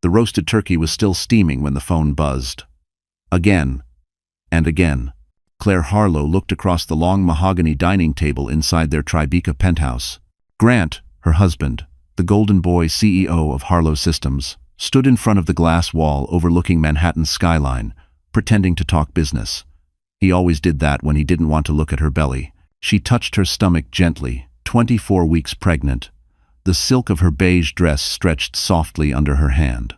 The roasted turkey was still steaming when the phone buzzed. Again and again. Claire Harlow looked across the long mahogany dining table inside their Tribeca penthouse. Grant, her husband, the golden boy CEO of Harlow Systems, stood in front of the glass wall overlooking Manhattan's skyline, pretending to talk business. He always did that when he didn't want to look at her belly. She touched her stomach gently, 24 weeks pregnant. The silk of her beige dress stretched softly under her hand.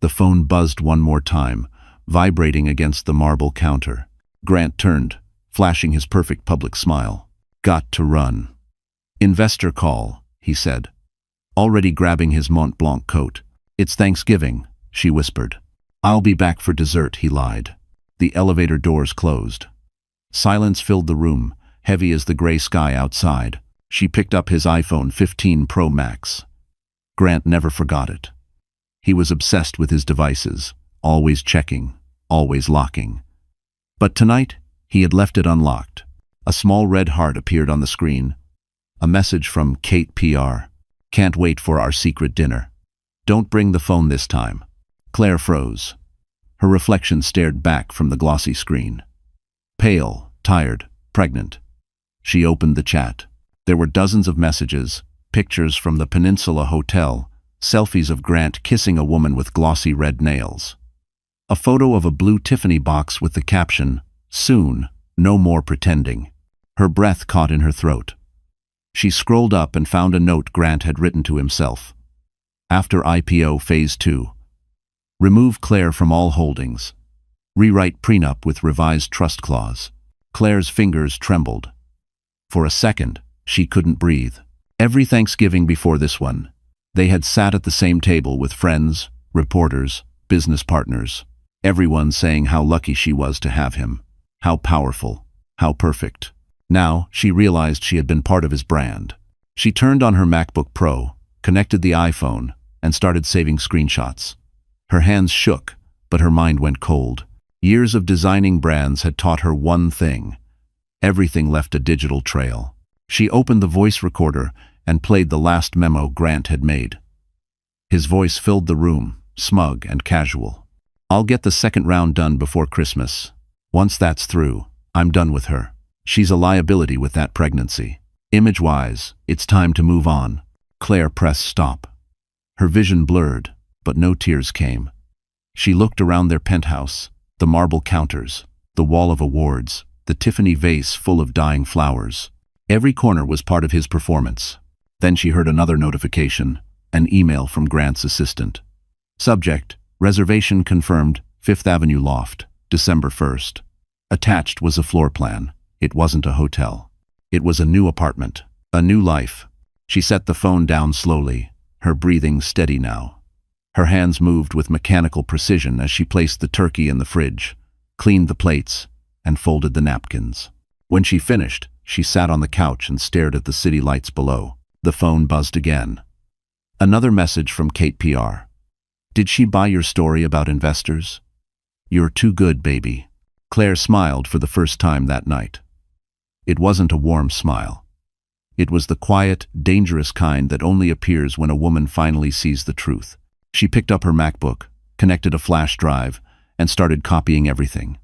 The phone buzzed one more time, vibrating against the marble counter. Grant turned, flashing his perfect public smile. "Got to run." "Investor call," he said, already grabbing his Mont Blanc coat. "It's Thanksgiving," she whispered. "I'll be back for dessert," he lied. The elevator doors closed. Silence filled the room, heavy as the gray sky outside. She picked up his iPhone 15 Pro Max. Grant never forgot it. He was obsessed with his devices, always checking, always locking. But tonight, he had left it unlocked. A small red heart appeared on the screen. A message from Kate PR. "Can't wait for our secret dinner. Don't bring the phone this time." Claire froze. Her reflection stared back from the glossy screen. Pale, tired, pregnant. She opened the chat. There were dozens of messages, pictures from the Peninsula Hotel, selfies of Grant kissing a woman with glossy red nails. A photo of a blue Tiffany box with the caption, "Soon, no more pretending." Her breath caught in her throat. She scrolled up and found a note Grant had written to himself. "After IPO Phase 2. Remove Claire from all holdings. Rewrite prenup with revised trust clause." Claire's fingers trembled. For a second, she couldn't breathe. Every Thanksgiving before this one, they had sat at the same table with friends, reporters, business partners, everyone saying how lucky she was to have him, how powerful, how perfect. Now, she realized she had been part of his brand. She turned on her MacBook Pro, connected the iPhone, and started saving screenshots. Her hands shook, but her mind went cold. Years of designing brands had taught her one thing. Everything left a digital trail. She opened the voice recorder and played the last memo Grant had made. His voice filled the room, smug and casual. "I'll get the second round done before Christmas. Once that's through, I'm done with her. She's a liability with that pregnancy. Image-wise, it's time to move on." Claire pressed stop. Her vision blurred, but no tears came. She looked around their penthouse, the marble counters, the wall of awards, the Tiffany vase full of dying flowers. Every corner was part of his performance. Then she heard another notification, an email from Grant's assistant. Subject, reservation confirmed, 5th Avenue Loft, December 1st. Attached was a floor plan. It wasn't a hotel. It was a new apartment, a new life. She set the phone down slowly, her breathing steady now. Her hands moved with mechanical precision as she placed the turkey in the fridge, cleaned the plates, and folded the napkins. When she finished, she sat on the couch and stared at the city lights below. The phone buzzed again. Another message from Kate PR. "Did she buy your story about investors? You're too good, baby." Claire smiled for the first time that night. It wasn't a warm smile. It was the quiet, dangerous kind that only appears when a woman finally sees the truth. She picked up her MacBook, connected a flash drive, and started copying everything.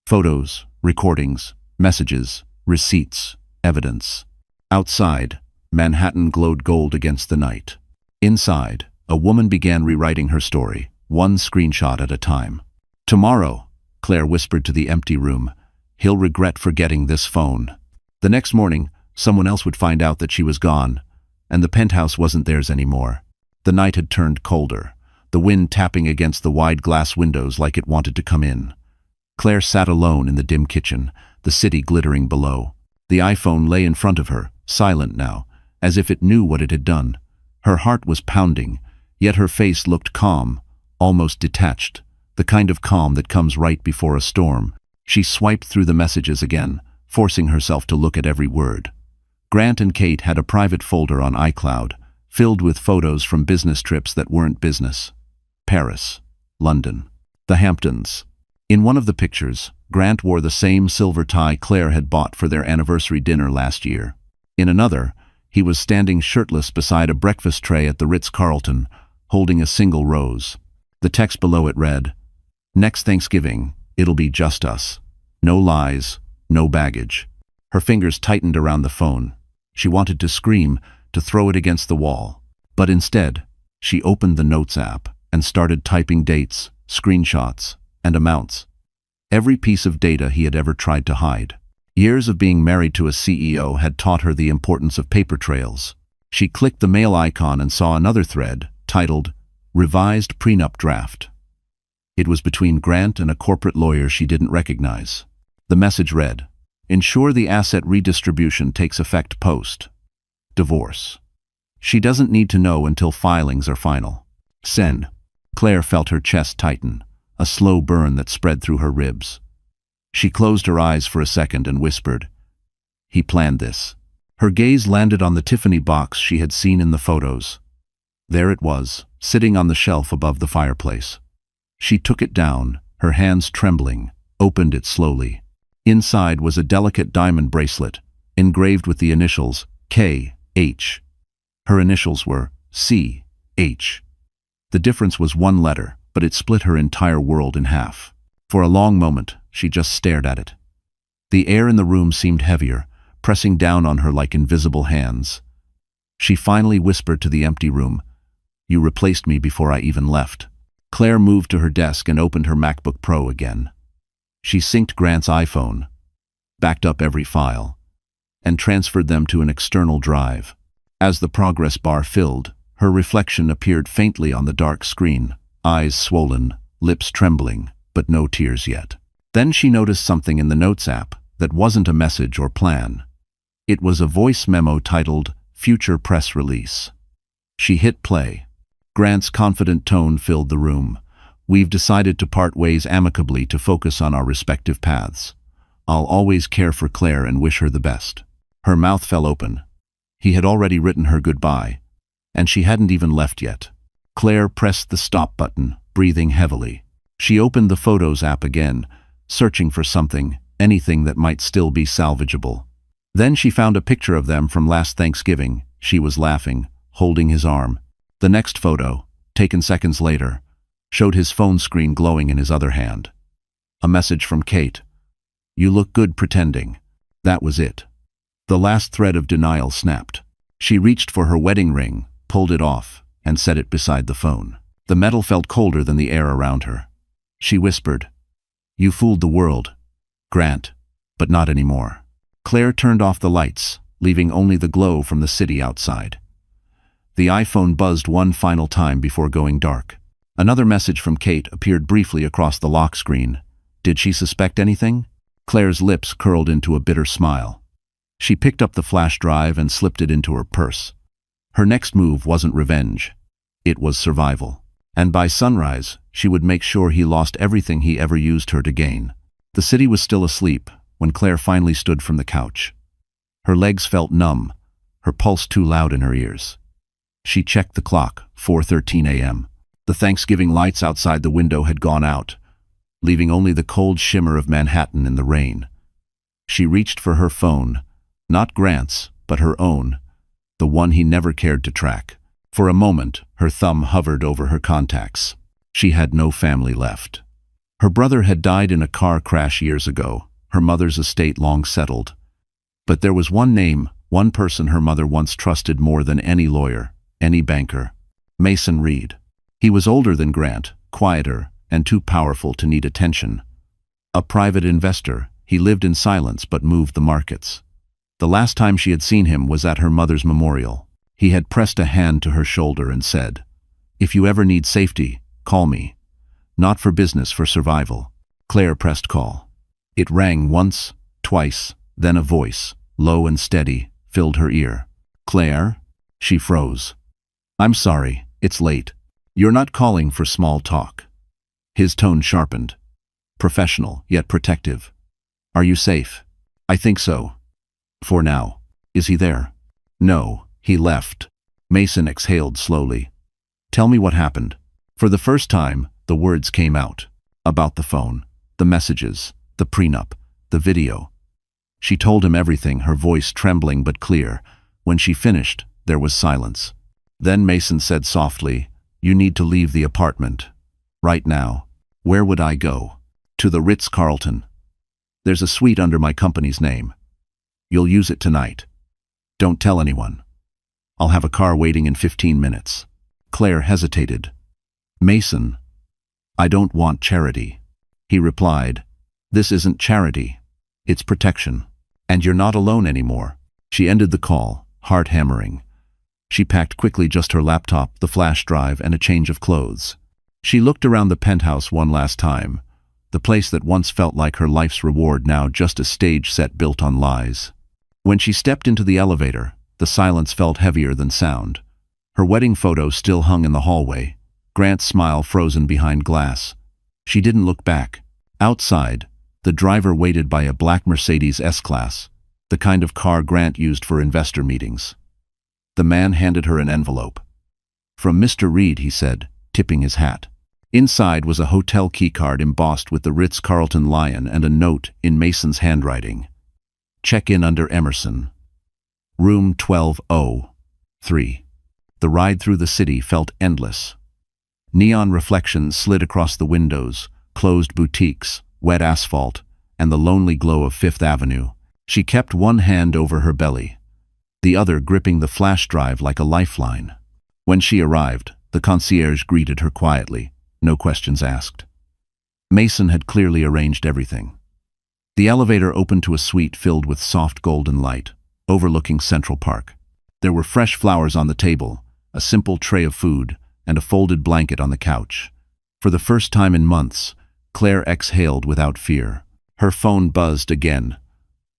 Photos, recordings, messages, receipts, evidence. Outside, Manhattan glowed gold against the night. Inside, a woman began rewriting her story, one screenshot at a time. "Tomorrow," Claire whispered to the empty room, "he'll regret forgetting this phone." The next morning, someone else would find out that she was gone, and the penthouse wasn't theirs anymore. The night had turned colder, the wind tapping against the wide glass windows like it wanted to come in. Claire sat alone in the dim kitchen, the city glittering below. The iPhone lay in front of her, silent now, as if it knew what it had done. Her heart was pounding, yet her face looked calm, almost detached, the kind of calm that comes right before a storm. She swiped through the messages again, forcing herself to look at every word. Grant and Kate had a private folder on iCloud, filled with photos from business trips that weren't business. Paris, London, the Hamptons. In one of the pictures, Grant wore the same silver tie Claire had bought for their anniversary dinner last year. In another, he was standing shirtless beside a breakfast tray at the Ritz-Carlton, holding a single rose. The text below it read, "Next Thanksgiving, it'll be just us. No lies, no baggage." Her fingers tightened around the phone. She wanted to scream, to throw it against the wall. But instead, she opened the Notes app and started typing dates, screenshots, and amounts. Every piece of data he had ever tried to hide. Years of being married to a CEO had taught her the importance of paper trails. She clicked the mail icon and saw another thread, titled, "Revised Prenup Draft." It was between Grant and a corporate lawyer she didn't recognize. The message read, "Ensure the asset redistribution takes effect post divorce. She doesn't need to know until filings are final. Send." Claire felt her chest tighten, a slow burn that spread through her ribs. She closed her eyes for a second and whispered, "He planned this." Her gaze landed on the Tiffany box she had seen in the photos. There it was, sitting on the shelf above the fireplace. She took it down, her hands trembling, opened it slowly. Inside was a delicate diamond bracelet, engraved with the initials K.H. Her initials were C.H. The difference was one letter, but it split her entire world in half. For a long moment, she just stared at it. The air in the room seemed heavier, pressing down on her like invisible hands. She finally whispered to the empty room, "You replaced me before I even left." Claire moved to her desk and opened her MacBook Pro again. She synced Grant's iPhone, backed up every file, and transferred them to an external drive. As the progress bar filled, her reflection appeared faintly on the dark screen, eyes swollen, lips trembling, but no tears yet. Then she noticed something in the Notes app that wasn't a message or plan. It was a voice memo titled, "Future Press Release." She hit play. Grant's confident tone filled the room. "We've decided to part ways amicably to focus on our respective paths. I'll always care for Claire and wish her the best." Her mouth fell open. He had already written her goodbye, and she hadn't even left yet. Claire pressed the stop button, breathing heavily. She opened the Photos app again, searching for something, anything that might still be salvageable. Then she found a picture of them from last Thanksgiving. She was laughing, holding his arm. The next photo, taken seconds later, showed his phone screen glowing in his other hand. A message from Kate. "You look good pretending." That was it. The last thread of denial snapped. She reached for her wedding ring, pulled it off, and set it beside the phone. The metal felt colder than the air around her. She whispered, "You fooled the world, Grant, but not anymore." Claire turned off the lights, leaving only the glow from the city outside. The iPhone buzzed one final time before going dark. Another message from Kate appeared briefly across the lock screen. Did she suspect anything? Claire's lips curled into a bitter smile. She picked up the flash drive and slipped it into her purse. Her next move wasn't revenge. It was survival. And by sunrise, she would make sure he lost everything he ever used her to gain. The city was still asleep when Claire finally stood from the couch. Her legs felt numb, her pulse too loud in her ears. She checked the clock, 4:13 a.m. The Thanksgiving lights outside the window had gone out, leaving only the cold shimmer of Manhattan in the rain. She reached for her phone, not Grant's, but her own, the one he never cared to track. For a moment, her thumb hovered over her contacts. She had no family left. Her brother had died in a car crash years ago, her mother's estate long settled. But there was one name, one person her mother once trusted more than any lawyer, any banker. Mason Reed. He was older than Grant, quieter, and too powerful to need attention. A private investor, he lived in silence but moved the markets. The last time she had seen him was at her mother's memorial. He had pressed a hand to her shoulder and said, "If you ever need safety, call me. Not for business, for survival." Claire pressed call. It rang once, twice, then a voice, low and steady, filled her ear. "Claire?" She froze. "I'm sorry, it's late. You're not calling for small talk." His tone sharpened. Professional, yet protective. "Are you safe?" "I think so. For now." "Is he there?" "No, he left." Mason exhaled slowly. "Tell me what happened." For the first time, the words came out. About the phone, the messages, the prenup, the video. She told him everything, her voice trembling but clear. When she finished, there was silence. Then Mason said softly, "You need to leave the apartment." Right now. Where would I go? To the Ritz-Carlton. There's a suite under my company's name. You'll use it tonight. Don't tell anyone. I'll have a car waiting in 15 minutes. Claire hesitated. Mason, I don't want charity. He replied, this isn't charity. It's protection. And you're not alone anymore. She ended the call, heart hammering. She packed quickly just her laptop, the flash drive, and a change of clothes. She looked around the penthouse one last time, the place that once felt like her life's reward, now just a stage set built on lies. When she stepped into the elevator, the silence felt heavier than sound. Her wedding photo still hung in the hallway, Grant's smile frozen behind glass. She didn't look back. Outside, the driver waited by a black Mercedes S-Class, the kind of car Grant used for investor meetings. The man handed her an envelope. From Mr. Reed, he said, tipping his hat. Inside was a hotel keycard embossed with the Ritz-Carlton lion and a note in Mason's handwriting. Check in under Emerson. Room 1203. The ride through the city felt endless. Neon reflections slid across the windows, closed boutiques, wet asphalt, and the lonely glow of Fifth Avenue. She kept one hand over her belly, the other gripping the flash drive like a lifeline. When she arrived, the concierge greeted her quietly, no questions asked. Mason had clearly arranged everything. The elevator opened to a suite filled with soft golden light, overlooking Central Park. There were fresh flowers on the table, a simple tray of food, and a folded blanket on the couch. For the first time in months, Claire exhaled without fear. Her phone buzzed again.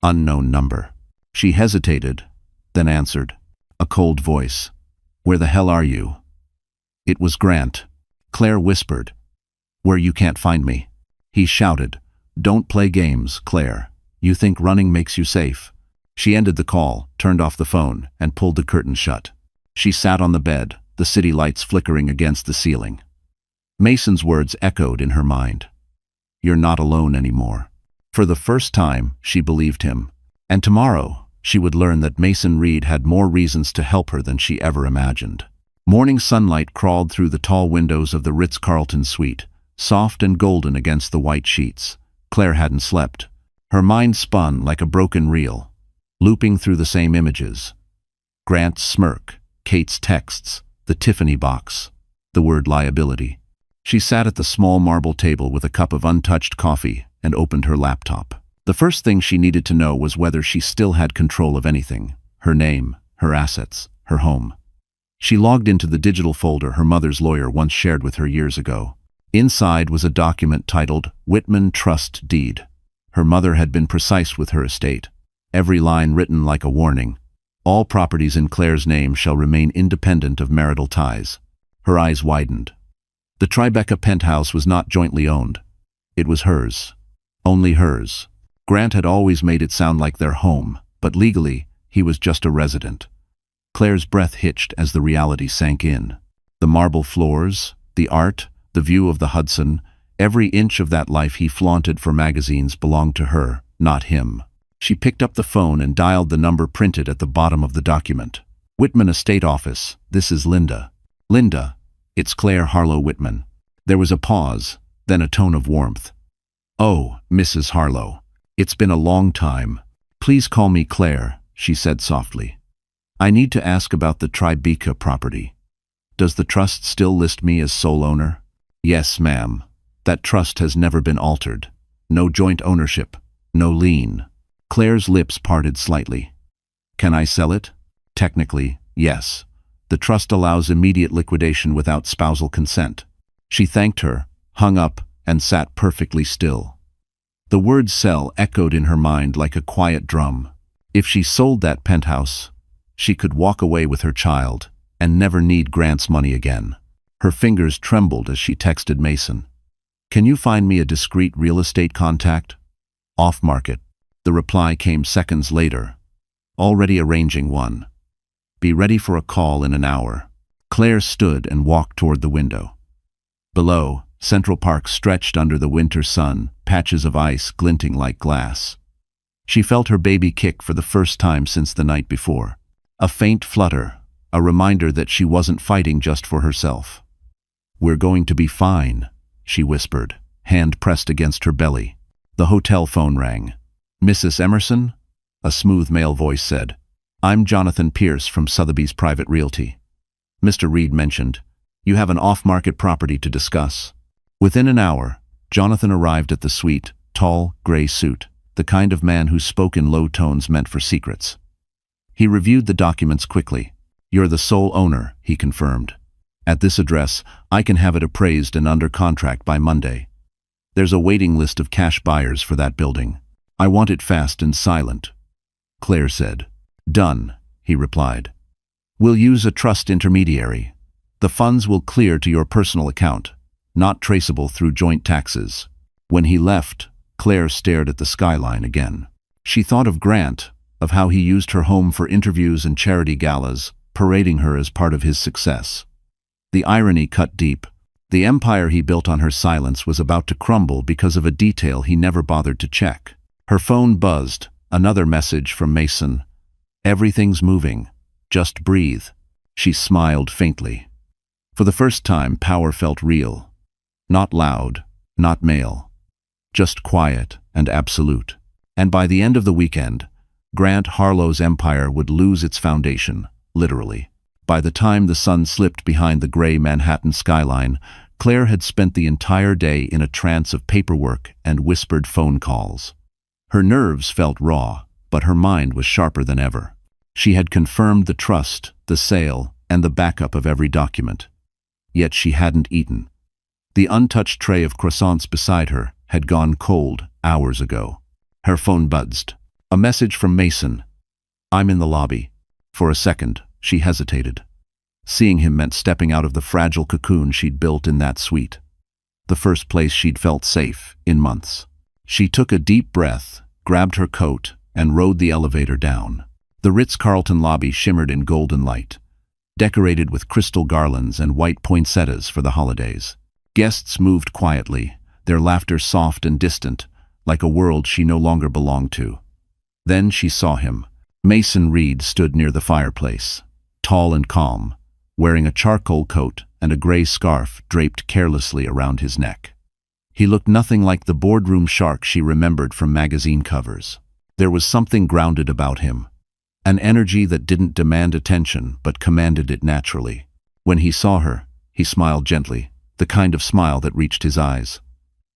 Unknown number. She hesitated, then answered. A cold voice. Where the hell are you? It was Grant. Claire whispered. Where you can't find me. He shouted. Don't play games, Claire. You think running makes you safe. She ended the call, turned off the phone, and pulled the curtain shut. She sat on the bed, the city lights flickering against the ceiling. Mason's words echoed in her mind. You're not alone anymore. For the first time, she believed him. And tomorrow, she would learn that Mason Reed had more reasons to help her than she ever imagined. Morning sunlight crawled through the tall windows of the Ritz-Carlton suite, soft and golden against the white sheets. Claire hadn't slept. Her mind spun like a broken reel, looping through the same images. Grant's smirk, Kate's texts, the Tiffany box, the word liability. She sat at the small marble table with a cup of untouched coffee and opened her laptop. The first thing she needed to know was whether she still had control of anything: her name, her assets, her home. She logged into the digital folder her mother's lawyer once shared with her years ago. Inside was a document titled Whitman Trust Deed. Her mother had been precise with her estate, every line written like a warning. All properties in Claire's name shall remain independent of marital ties. Her eyes widened. The Tribeca penthouse was not jointly owned. It was hers. Only hers. Grant had always made it sound like their home, but legally, he was just a resident. Claire's breath hitched as the reality sank in. The marble floors, the art, the view of the Hudson, every inch of that life he flaunted for magazines belonged to her, not him. She picked up the phone and dialed the number printed at the bottom of the document. Whitman Estate Office, this is Linda. Linda, it's Claire Harlow Whitman. There was a pause, then a tone of warmth. Oh, Mrs. Harlow. It's been a long time. Please call me Claire, she said softly. I need to ask about the Tribeca property. Does the trust still list me as sole owner? Yes, ma'am. That trust has never been altered. No joint ownership. No lien. Claire's lips parted slightly. Can I sell it? Technically, yes. The trust allows immediate liquidation without spousal consent. She thanked her, hung up, and sat perfectly still. The word sell echoed in her mind like a quiet drum. If she sold that penthouse, she could walk away with her child and never need Grant's money again. Her fingers trembled as she texted Mason. Can you find me a discreet real estate contact? Off market. The reply came seconds later. Already arranging one. Be ready for a call in an hour. Claire stood and walked toward the window. Below, Central Park stretched under the winter sun, patches of ice glinting like glass. She felt her baby kick for the first time since the night before. A faint flutter, a reminder that she wasn't fighting just for herself. We're going to be fine, she whispered, hand pressed against her belly. The hotel phone rang. "Mrs. Emerson?" A smooth male voice said. "I'm Jonathan Pierce from Sotheby's Private Realty." Mr. Reed mentioned, "You have an off-market property to discuss." Within an hour, Jonathan arrived at the suite, tall, gray suit, the kind of man who spoke in low tones meant for secrets. He reviewed the documents quickly. "You're the sole owner," he confirmed. "At this address, I can have it appraised and under contract by Monday. There's a waiting list of cash buyers for that building. I want it fast and silent." Claire said. "Done," he replied. "We'll use a trust intermediary. The funds will clear to your personal account, not traceable through joint taxes." When he left, Claire stared at the skyline again. She thought of Grant, of how he used her home for interviews and charity galas, parading her as part of his success. The irony cut deep. The empire he built on her silence was about to crumble because of a detail he never bothered to check. Her phone buzzed, another message from Mason. "Everything's moving. Just breathe." She smiled faintly. For the first time, power felt real. Not loud, not male. Just quiet and absolute. And by the end of the weekend, Grant Harlow's empire would lose its foundation, literally. By the time the sun slipped behind the gray Manhattan skyline, Claire had spent the entire day in a trance of paperwork and whispered phone calls. Her nerves felt raw, but her mind was sharper than ever. She had confirmed the trust, the sale, and the backup of every document. Yet she hadn't eaten. The untouched tray of croissants beside her had gone cold hours ago. Her phone buzzed. A message from Mason. "I'm in the lobby." For a second, she hesitated. Seeing him meant stepping out of the fragile cocoon she'd built in that suite. The first place she'd felt safe in months. She took a deep breath, grabbed her coat, and rode the elevator down. The Ritz-Carlton lobby shimmered in golden light, decorated with crystal garlands and white poinsettias for the holidays. Guests moved quietly, their laughter soft and distant, like a world she no longer belonged to. Then she saw him. Mason Reed stood near the fireplace, tall and calm, wearing a charcoal coat and a gray scarf draped carelessly around his neck. He looked nothing like the boardroom shark she remembered from magazine covers. There was something grounded about him, an energy that didn't demand attention but commanded it naturally. When he saw her, he smiled gently, the kind of smile that reached his eyes.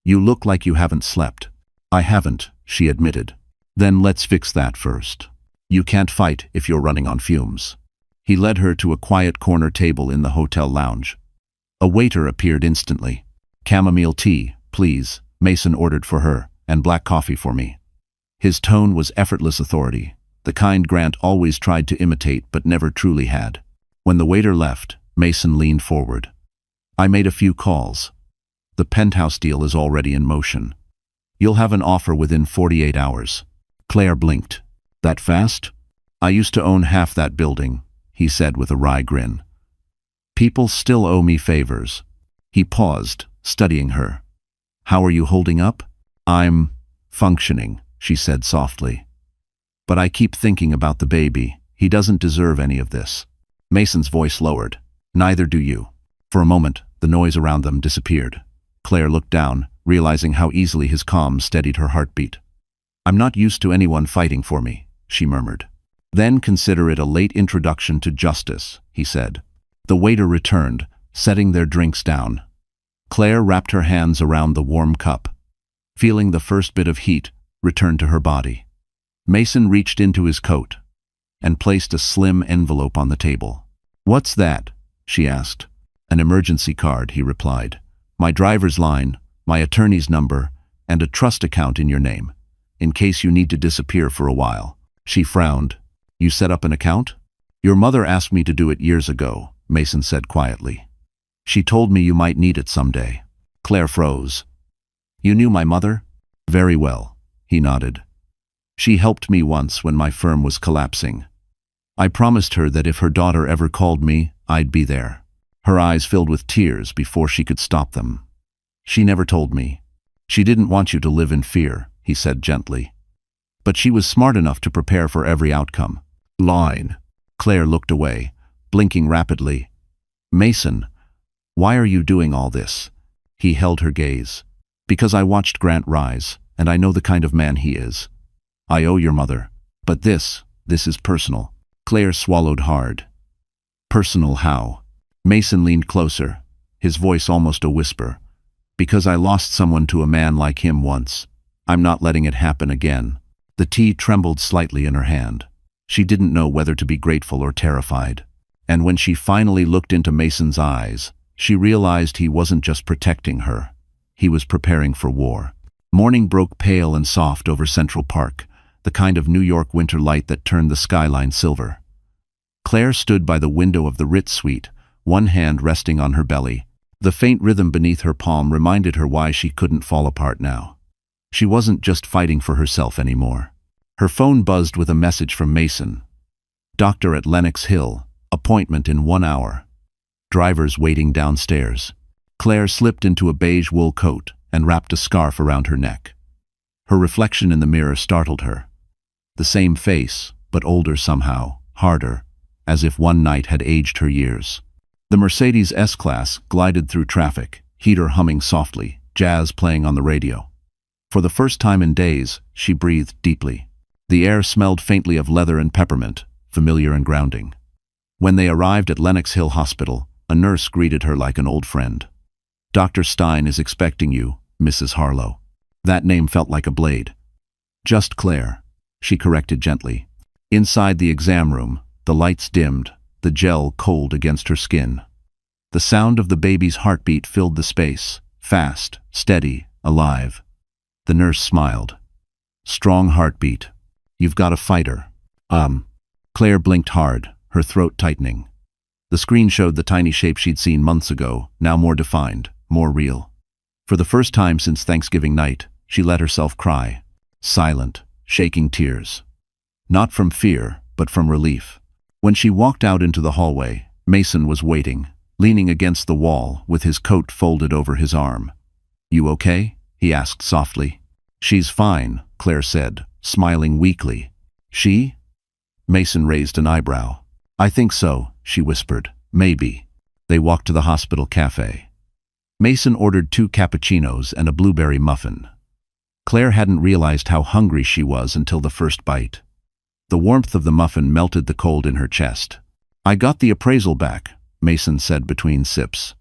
"You look like you haven't slept." "I haven't," she admitted. "Then let's fix that first. You can't fight if you're running on fumes." He led her to a quiet corner table in the hotel lounge. A waiter appeared instantly. "Chamomile tea, please," Mason ordered for her, "and black coffee for me." His tone was effortless authority, the kind Grant always tried to imitate but never truly had. When the waiter left, Mason leaned forward. "I made a few calls. The penthouse deal is already in motion. You'll have an offer within 48 hours. Claire blinked. "That fast?" "I used to own half that building," he said with a wry grin. "People still owe me favors." He paused, studying her. "How are you holding up?" "I'm functioning," she said softly. "But I keep thinking about the baby. He doesn't deserve any of this." Mason's voice lowered. "Neither do you." For a moment, the noise around them disappeared. Claire looked down, realizing how easily his calm steadied her heartbeat. "I'm not used to anyone fighting for me," she murmured. "Then consider it a late introduction to justice," he said. The waiter returned, setting their drinks down. Claire wrapped her hands around the warm cup, feeling the first bit of heat return to her body. Mason reached into his coat and placed a slim envelope on the table. "What's that?" she asked. "An emergency card," he replied. "My driver's line, my attorney's number, and a trust account in your name, in case you need to disappear for a while." She frowned. "You set up an account?" "Your mother asked me to do it years ago," Mason said quietly. "She told me you might need it someday." Claire froze. "You knew my mother?" "Very well," he nodded. "She helped me once when my firm was collapsing. I promised her that if her daughter ever called me, I'd be there." Her eyes filled with tears before she could stop them. "She never told me. She didn't want you to live in fear," he said gently. "But she was smart enough to prepare for every outcome." "Line." Claire looked away, blinking rapidly. "Mason, why are you doing all this?" He held her gaze. Because I watched Grant rise, and I know the kind of man he is. I owe your mother. But this is personal. Claire swallowed hard. Personal how? Mason leaned closer, his voice almost a whisper. Because I lost someone to a man like him once. I'm not letting it happen again. The tea trembled slightly in her hand. She didn't know whether to be grateful or terrified. And when she finally looked into Mason's eyes, she realized he wasn't just protecting her. He was preparing for war. Morning broke pale and soft over Central Park, the kind of New York winter light that turned the skyline silver. Claire stood by the window of the Ritz suite, one hand resting on her belly. The faint rhythm beneath her palm reminded her why she couldn't fall apart now. She wasn't just fighting for herself anymore. Her phone buzzed with a message from Mason. Doctor at Lenox Hill, appointment in 1 hour. Drivers waiting downstairs. Claire slipped into a beige wool coat and wrapped a scarf around her neck. Her reflection in the mirror startled her. The same face, but older somehow, harder, as if one night had aged her years. The Mercedes S-Class glided through traffic, heater humming softly, jazz playing on the radio. For the first time in days, she breathed deeply. The air smelled faintly of leather and peppermint, familiar and grounding. When they arrived at Lenox Hill Hospital, a nurse greeted her like an old friend. Dr. Stein is expecting you, Mrs. Harlow. That name felt like a blade. Just Claire, she corrected gently. Inside the exam room, the lights dimmed, the gel cold against her skin. The sound of the baby's heartbeat filled the space, fast, steady, alive. The nurse smiled. Strong heartbeat. You've got a fighter. Claire blinked hard, her throat tightening. The screen showed the tiny shape she'd seen months ago, now more defined, more real. For the first time since Thanksgiving night, she let herself cry. Silent, shaking tears. Not from fear, but from relief. When she walked out into the hallway, Mason was waiting, leaning against the wall with his coat folded over his arm. You okay? He asked softly. She's fine, Claire said, smiling weakly. She? Mason raised an eyebrow. I think so, she whispered. Maybe. They walked to the hospital cafe. Mason ordered 2 cappuccinos and a blueberry muffin. Claire hadn't realized how hungry she was until the first bite. The warmth of the muffin melted the cold in her chest. I got the appraisal back, Mason said between sips.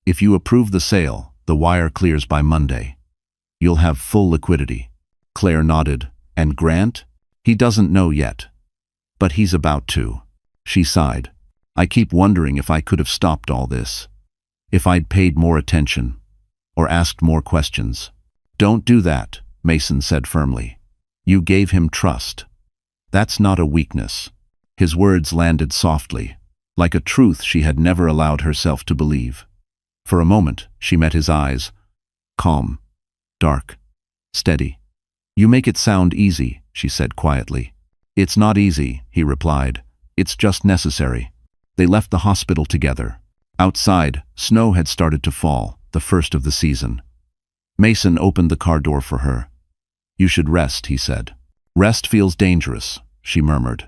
If you approve the sale, the wire clears by Monday. You'll have full liquidity. Claire nodded. And Grant? He doesn't know yet. But he's about to. She sighed. I keep wondering if I could have stopped all this. If I'd paid more attention. Or asked more questions. Don't do that, Mason said firmly. You gave him trust. That's not a weakness. His words landed softly, like a truth she had never allowed herself to believe. For a moment, she met his eyes. Calm. Dark. Steady. You make it sound easy, she said quietly. It's not easy, he replied. It's just necessary. They left the hospital together. Outside, snow had started to fall, the first of the season. Mason opened the car door for her. You should rest, he said. Rest feels dangerous, she murmured.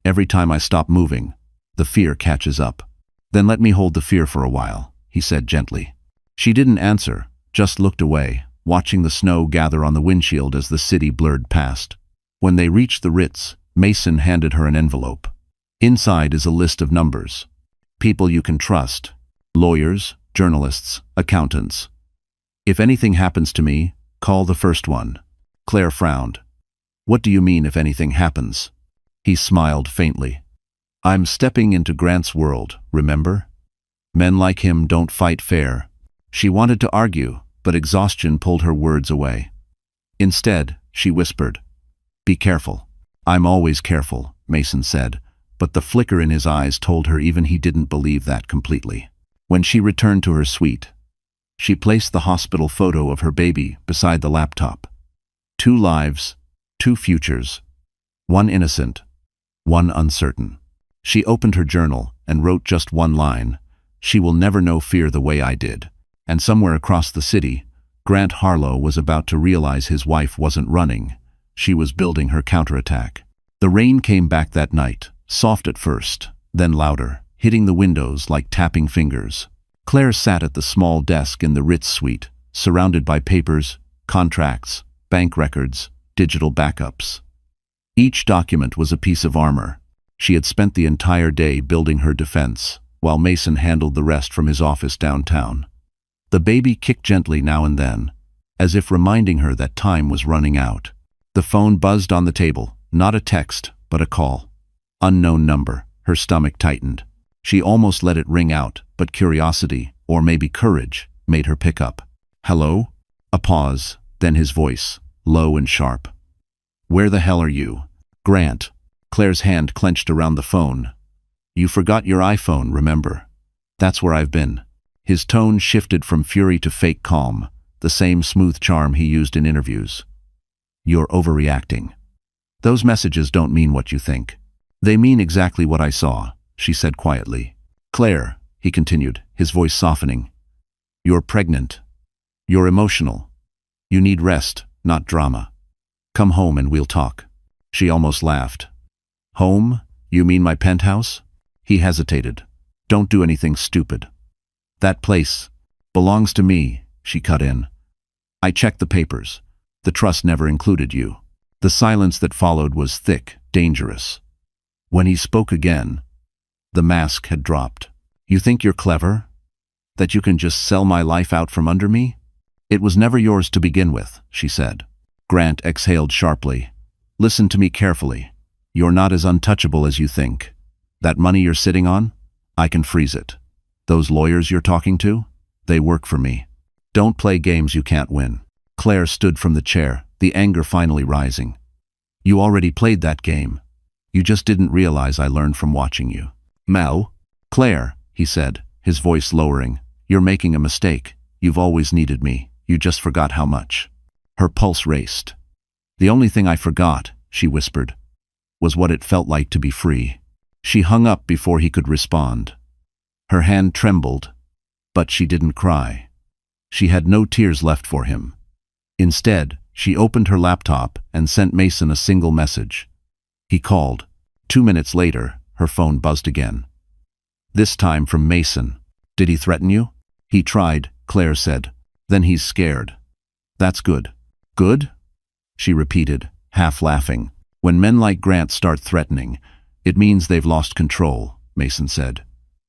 Every time I stop moving, the fear catches up. Then let me hold the fear for a while, he said gently. She didn't answer, just looked away, watching the snow gather on the windshield as the city blurred past. When they reached the Ritz, Mason handed her an envelope. Inside is a list of numbers. People you can trust. Lawyers, journalists, accountants. If anything happens to me, call the first one. Claire frowned. What do you mean if anything happens? He smiled faintly. I'm stepping into Grant's world, remember? Men like him don't fight fair. She wanted to argue, but exhaustion pulled her words away. Instead, she whispered, Be careful. I'm always careful, Mason said, but the flicker in his eyes told her even he didn't believe that completely. When she returned to her suite, she placed the hospital photo of her baby beside the laptop. 2 lives, 2 futures, one innocent, one uncertain. She opened her journal and wrote just one line, She will never know fear the way I did. And somewhere across the city, Grant Harlow was about to realize his wife wasn't running. She was building her counterattack. The rain came back that night, soft at first, then louder, hitting the windows like tapping fingers. Claire sat at the small desk in the Ritz suite, surrounded by papers, contracts, bank records, digital backups. Each document was a piece of armor. She had spent the entire day building her defense, while Mason handled the rest from his office downtown. The baby kicked gently now and then, as if reminding her that time was running out. The phone buzzed on the table, not a text, but a call. Unknown number. Her stomach tightened. She almost let it ring out, but curiosity, or maybe courage, made her pick up. "Hello?" A pause, then his voice, low and sharp. "Where the hell are you?" "Grant." Claire's hand clenched around the phone. "You forgot your iPhone, remember? That's where I've been." His tone shifted from fury to fake calm, the same smooth charm he used in interviews. "You're overreacting. Those messages don't mean what you think. They mean exactly what I saw," she said quietly. "Claire," he continued, his voice softening, "you're pregnant. You're emotional. You need rest, not drama. Come home and we'll talk." She almost laughed. "Home? You mean my penthouse?" He hesitated. "Don't do anything stupid." "That place belongs to me," she cut in. "I checked the papers. The trust never included you." The silence that followed was thick, dangerous. When he spoke again, the mask had dropped. "You think you're clever? That you can just sell my life out from under me?" "It was never yours to begin with," she said. Grant exhaled sharply. "Listen to me carefully. You're not as untouchable as you think. That money you're sitting on? I can freeze it. Those lawyers you're talking to? They work for me. Don't play games you can't win." Claire stood from the chair, the anger finally rising. "You already played that game. You just didn't realize I learned from watching you." "Mel?" "Claire," he said, his voice lowering, "you're making a mistake. You've always needed me. You just forgot how much." Her pulse raced. "The only thing I forgot," she whispered, "was what it felt like to be free." She hung up before he could respond. Her hand trembled, but she didn't cry. She had no tears left for him. Instead, she opened her laptop and sent Mason a single message. He called. 2 minutes later, her phone buzzed again. This time from Mason. "Did he threaten you?" "He tried," Claire said. "Then he's scared." "That's good." "Good?" she repeated, half laughing. "When men like Grant start threatening, it means they've lost control," Mason said.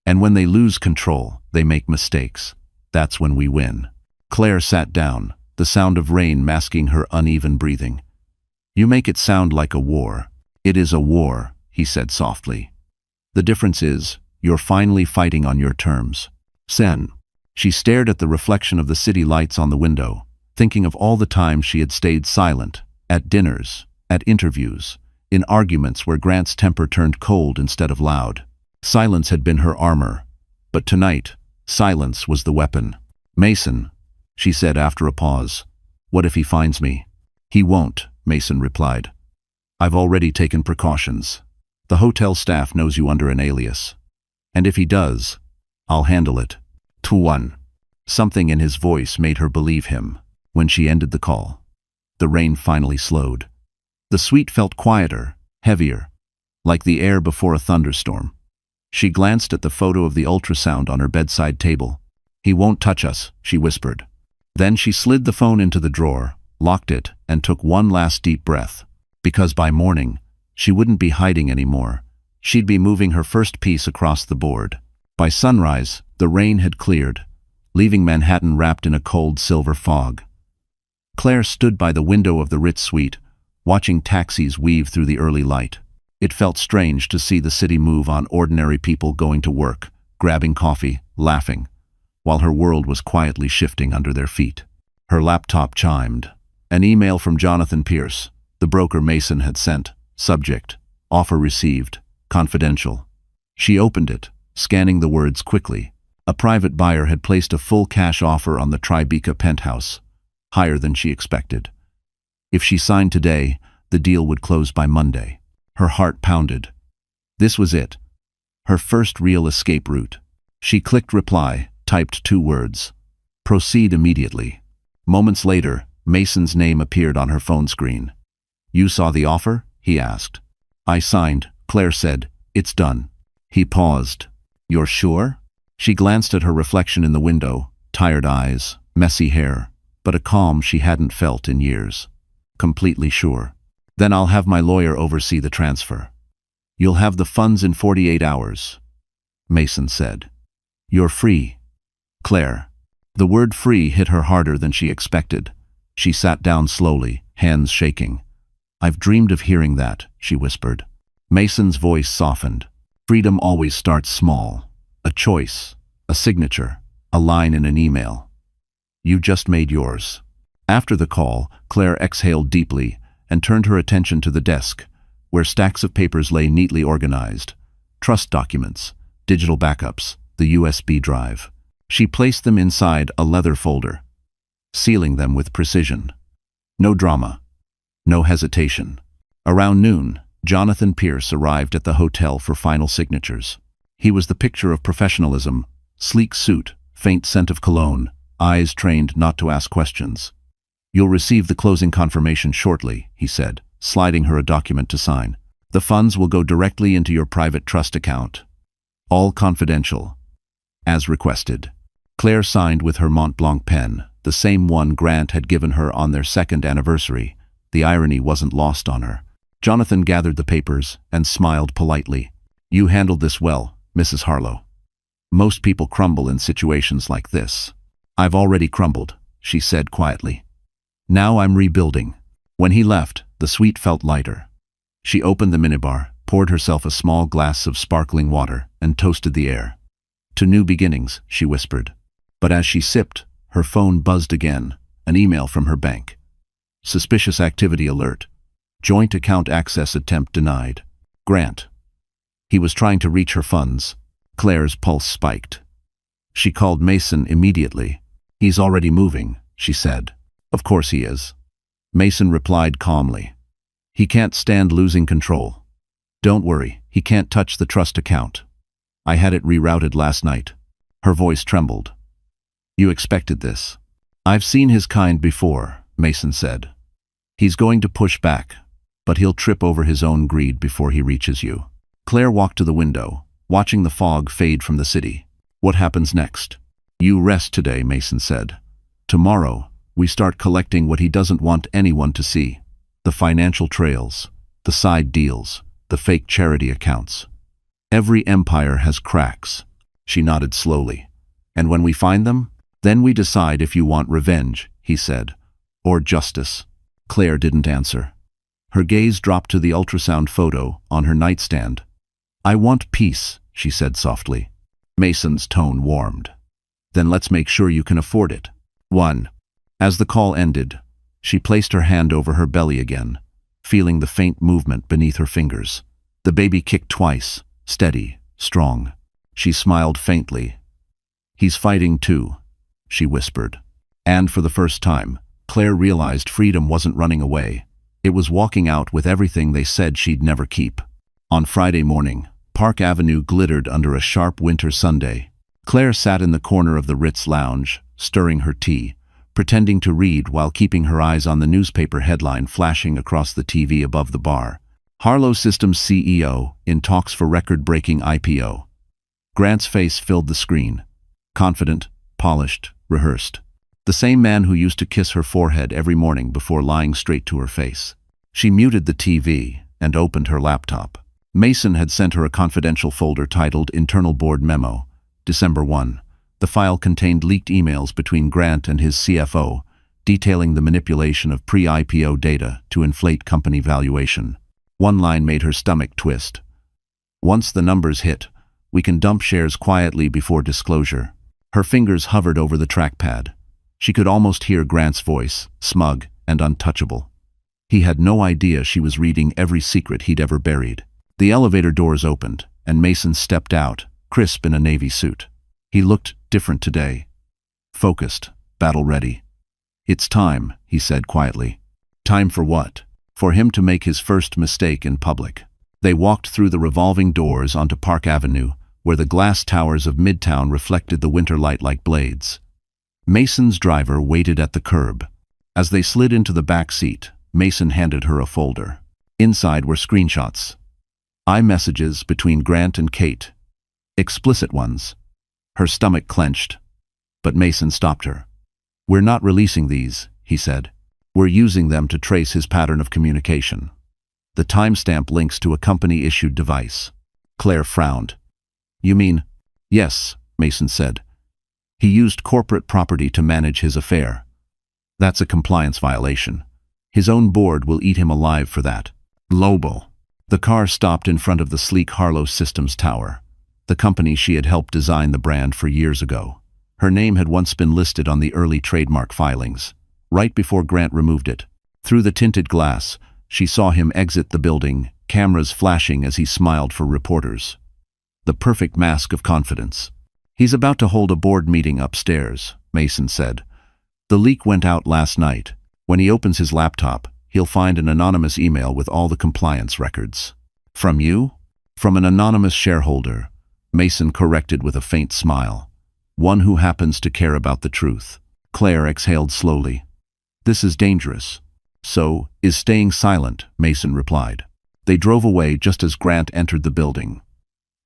"And when they lose control, they make mistakes. That's when we win." Claire sat down, the sound of rain masking her uneven breathing. "You make it sound like a war." "It is a war," he said softly. "The difference is, you're finally fighting on your terms." Sen. She stared at the reflection of the city lights on the window, thinking of all the times she had stayed silent, at dinners, at interviews, in arguments where Grant's temper turned cold instead of loud. Silence had been her armor, but tonight, silence was the weapon. "Mason," she said after a pause, "what if he finds me?" "He won't," Mason replied. "I've already taken precautions. The hotel staff knows you under an alias. And if he does, I'll handle it." Tuan. Something in his voice made her believe him. When she ended the call, the rain finally slowed. The suite felt quieter, heavier, like the air before a thunderstorm. She glanced at the photo of the ultrasound on her bedside table. "He won't touch us," she whispered. Then she slid the phone into the drawer, locked it, and took one last deep breath. Because by morning, she wouldn't be hiding anymore. She'd be moving her first piece across the board. By sunrise, the rain had cleared, leaving Manhattan wrapped in a cold silver fog. Claire stood by the window of the Ritz suite, watching taxis weave through the early light. It felt strange to see the city move on ordinary people going to work, grabbing coffee, laughing, while her world was quietly shifting under their feet. Her laptop chimed. An email from Jonathan Pierce, the broker Mason had sent. Subject: offer received, confidential. She opened it, scanning the words quickly. A private buyer had placed a full cash offer on the Tribeca penthouse, higher than she expected. If she signed today, the deal would close by Monday. Her heart pounded. This was it. Her first real escape route. She clicked reply, typed 2 words. Proceed immediately. Moments later, Mason's name appeared on her phone screen. "You saw the offer?" he asked. "I signed," Claire said. "It's done." He paused. "You're sure?" She glanced at her reflection in the window, tired eyes, messy hair, but a calm she hadn't felt in years. Completely sure. Then I'll have my lawyer oversee the transfer. You'll have the funds in 48 hours, Mason said. You're free, Claire. The word free hit her harder than she expected. She sat down slowly, hands shaking. I've dreamed of hearing that, she whispered. Mason's voice softened. Freedom always starts small. A choice, a signature, a line in an email. You just made yours. After the call, Claire exhaled deeply and turned her attention to the desk, where stacks of papers lay neatly organized. Trust documents, digital backups, the USB drive. She placed them inside a leather folder, sealing them with precision. No drama, no hesitation. Around noon, Jonathan Pierce arrived at the hotel for final signatures. He was the picture of professionalism, sleek suit, faint scent of cologne, eyes trained not to ask questions. You'll receive the closing confirmation shortly, he said, sliding her a document to sign. The funds will go directly into your private trust account. All confidential. As requested. Claire signed with her Mont Blanc pen, the same one Grant had given her on their second anniversary. The irony wasn't lost on her. Jonathan gathered the papers and smiled politely. You handled this well, Mrs. Harlow. Most people crumble in situations like this. I've already crumbled, she said quietly. Now I'm rebuilding. When he left, the suite felt lighter. She opened the minibar, poured herself a small glass of sparkling water, and toasted the air. To new beginnings, she whispered. But as she sipped, her phone buzzed again, an email from her bank. Suspicious activity alert. Joint account access attempt denied. Grant. He was trying to reach her funds. Claire's pulse spiked. She called Mason immediately. He's already moving, she said. Of course he is. Mason replied calmly. He can't stand losing control. Don't worry, he can't touch the trust account. I had it rerouted last night. Her voice trembled. You expected this. I've seen his kind before, Mason said. He's going to push back, but he'll trip over his own greed before he reaches you. Claire walked to the window, watching the fog fade from the city. What happens next? You rest today, Mason said. Tomorrow, we start collecting what he doesn't want anyone to see. The financial trails, the side deals, the fake charity accounts. Every empire has cracks. She nodded slowly. And when we find them, then we decide if you want revenge, he said. Or justice. Claire didn't answer. Her gaze dropped to the ultrasound photo on her nightstand. I want peace, she said softly. Mason's tone warmed. Then let's make sure you can afford it. 1. As the call ended, she placed her hand over her belly again, feeling the faint movement beneath her fingers. The baby kicked twice, steady, strong. She smiled faintly. He's fighting too, she whispered. And for the first time, Claire realized freedom wasn't running away. It was walking out with everything they said she'd never keep. On Friday morning, Park Avenue glittered under a sharp winter Sunday. Claire sat in the corner of the Ritz lounge, stirring her tea, pretending to read while keeping her eyes on the newspaper headline flashing across the TV above the bar. Harlow Systems CEO in talks for record-breaking IPO. Grant's face filled the screen. Confident, polished, rehearsed. The same man who used to kiss her forehead every morning before lying straight to her face. She muted the TV and opened her laptop. Mason had sent her a confidential folder titled Internal Board Memo, December 1. The file contained leaked emails between Grant and his CFO, detailing the manipulation of pre-IPO data to inflate company valuation. One line made her stomach twist. Once the numbers hit, we can dump shares quietly before disclosure. Her fingers hovered over the trackpad. She could almost hear Grant's voice, smug and untouchable. He had no idea she was reading every secret he'd ever buried. The elevator doors opened, and Mason stepped out, crisp in a navy suit. He looked different today. Focused, battle-ready. It's time, he said quietly. Time for what? For him to make his first mistake in public. They walked through the revolving doors onto Park Avenue, where the glass towers of Midtown reflected the winter light like blades. Mason's driver waited at the curb. As they slid into the back seat, Mason handed her a folder. Inside were screenshots. iMessages between Grant and Kate. Explicit ones. Her stomach clenched, but Mason stopped her. "We're not releasing these," he said. "We're using them to trace his pattern of communication. The timestamp links to a company-issued device." Claire frowned. "You mean?" "Yes," Mason said. "He used corporate property to manage his affair. That's a compliance violation. His own board will eat him alive for that." Global. The car stopped in front of the sleek Harlow Systems tower, the company she had helped design the brand for years ago. Her name had once been listed on the early trademark filings, right before Grant removed it. Through the tinted glass, she saw him exit the building, cameras flashing as he smiled for reporters. The perfect mask of confidence. "He's about to hold a board meeting upstairs," Mason said. "The leak went out last night. When he opens his laptop, he'll find an anonymous email with all the compliance records." "From you?" "From an anonymous shareholder," Mason corrected with a faint smile. "One who happens to care about the truth." Claire exhaled slowly. "This is dangerous." "So is staying silent," Mason replied. They drove away just as Grant entered the building.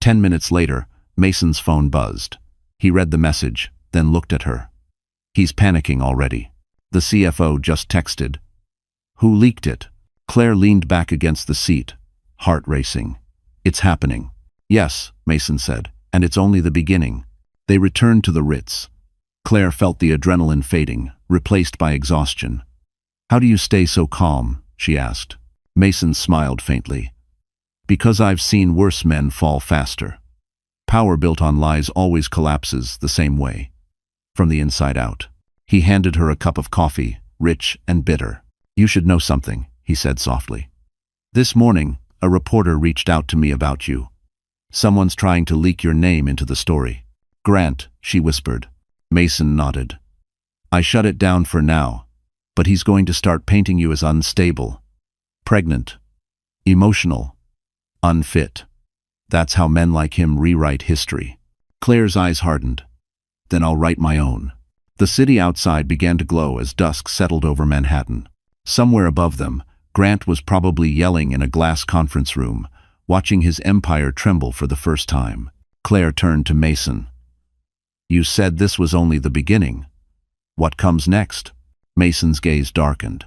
10 minutes later, Mason's phone buzzed. He read the message, then looked at her. "He's panicking already. The CFO just texted." "Who leaked it?" Claire leaned back against the seat, heart racing. "It's happening." "Yes," Mason said, "and it's only the beginning." They returned to the Ritz. Claire felt the adrenaline fading, replaced by exhaustion. "How do you stay so calm?" she asked. Mason smiled faintly. "Because I've seen worse men fall faster. Power built on lies always collapses the same way, from the inside out." He handed her a cup of coffee, rich and bitter. "You should know something," he said softly. "This morning, a reporter reached out to me about you. Someone's trying to leak your name into the story." "Grant," she whispered. Mason nodded. "I shut it down for now, but he's going to start painting you as unstable, pregnant, emotional, unfit. That's how men like him rewrite history." Claire's eyes hardened. "Then I'll write my own." The city outside began to glow as dusk settled over Manhattan. Somewhere above them, Grant was probably yelling in a glass conference room, watching his empire tremble for the first time. Claire turned to Mason. "You said this was only the beginning. What comes next?" Mason's gaze darkened.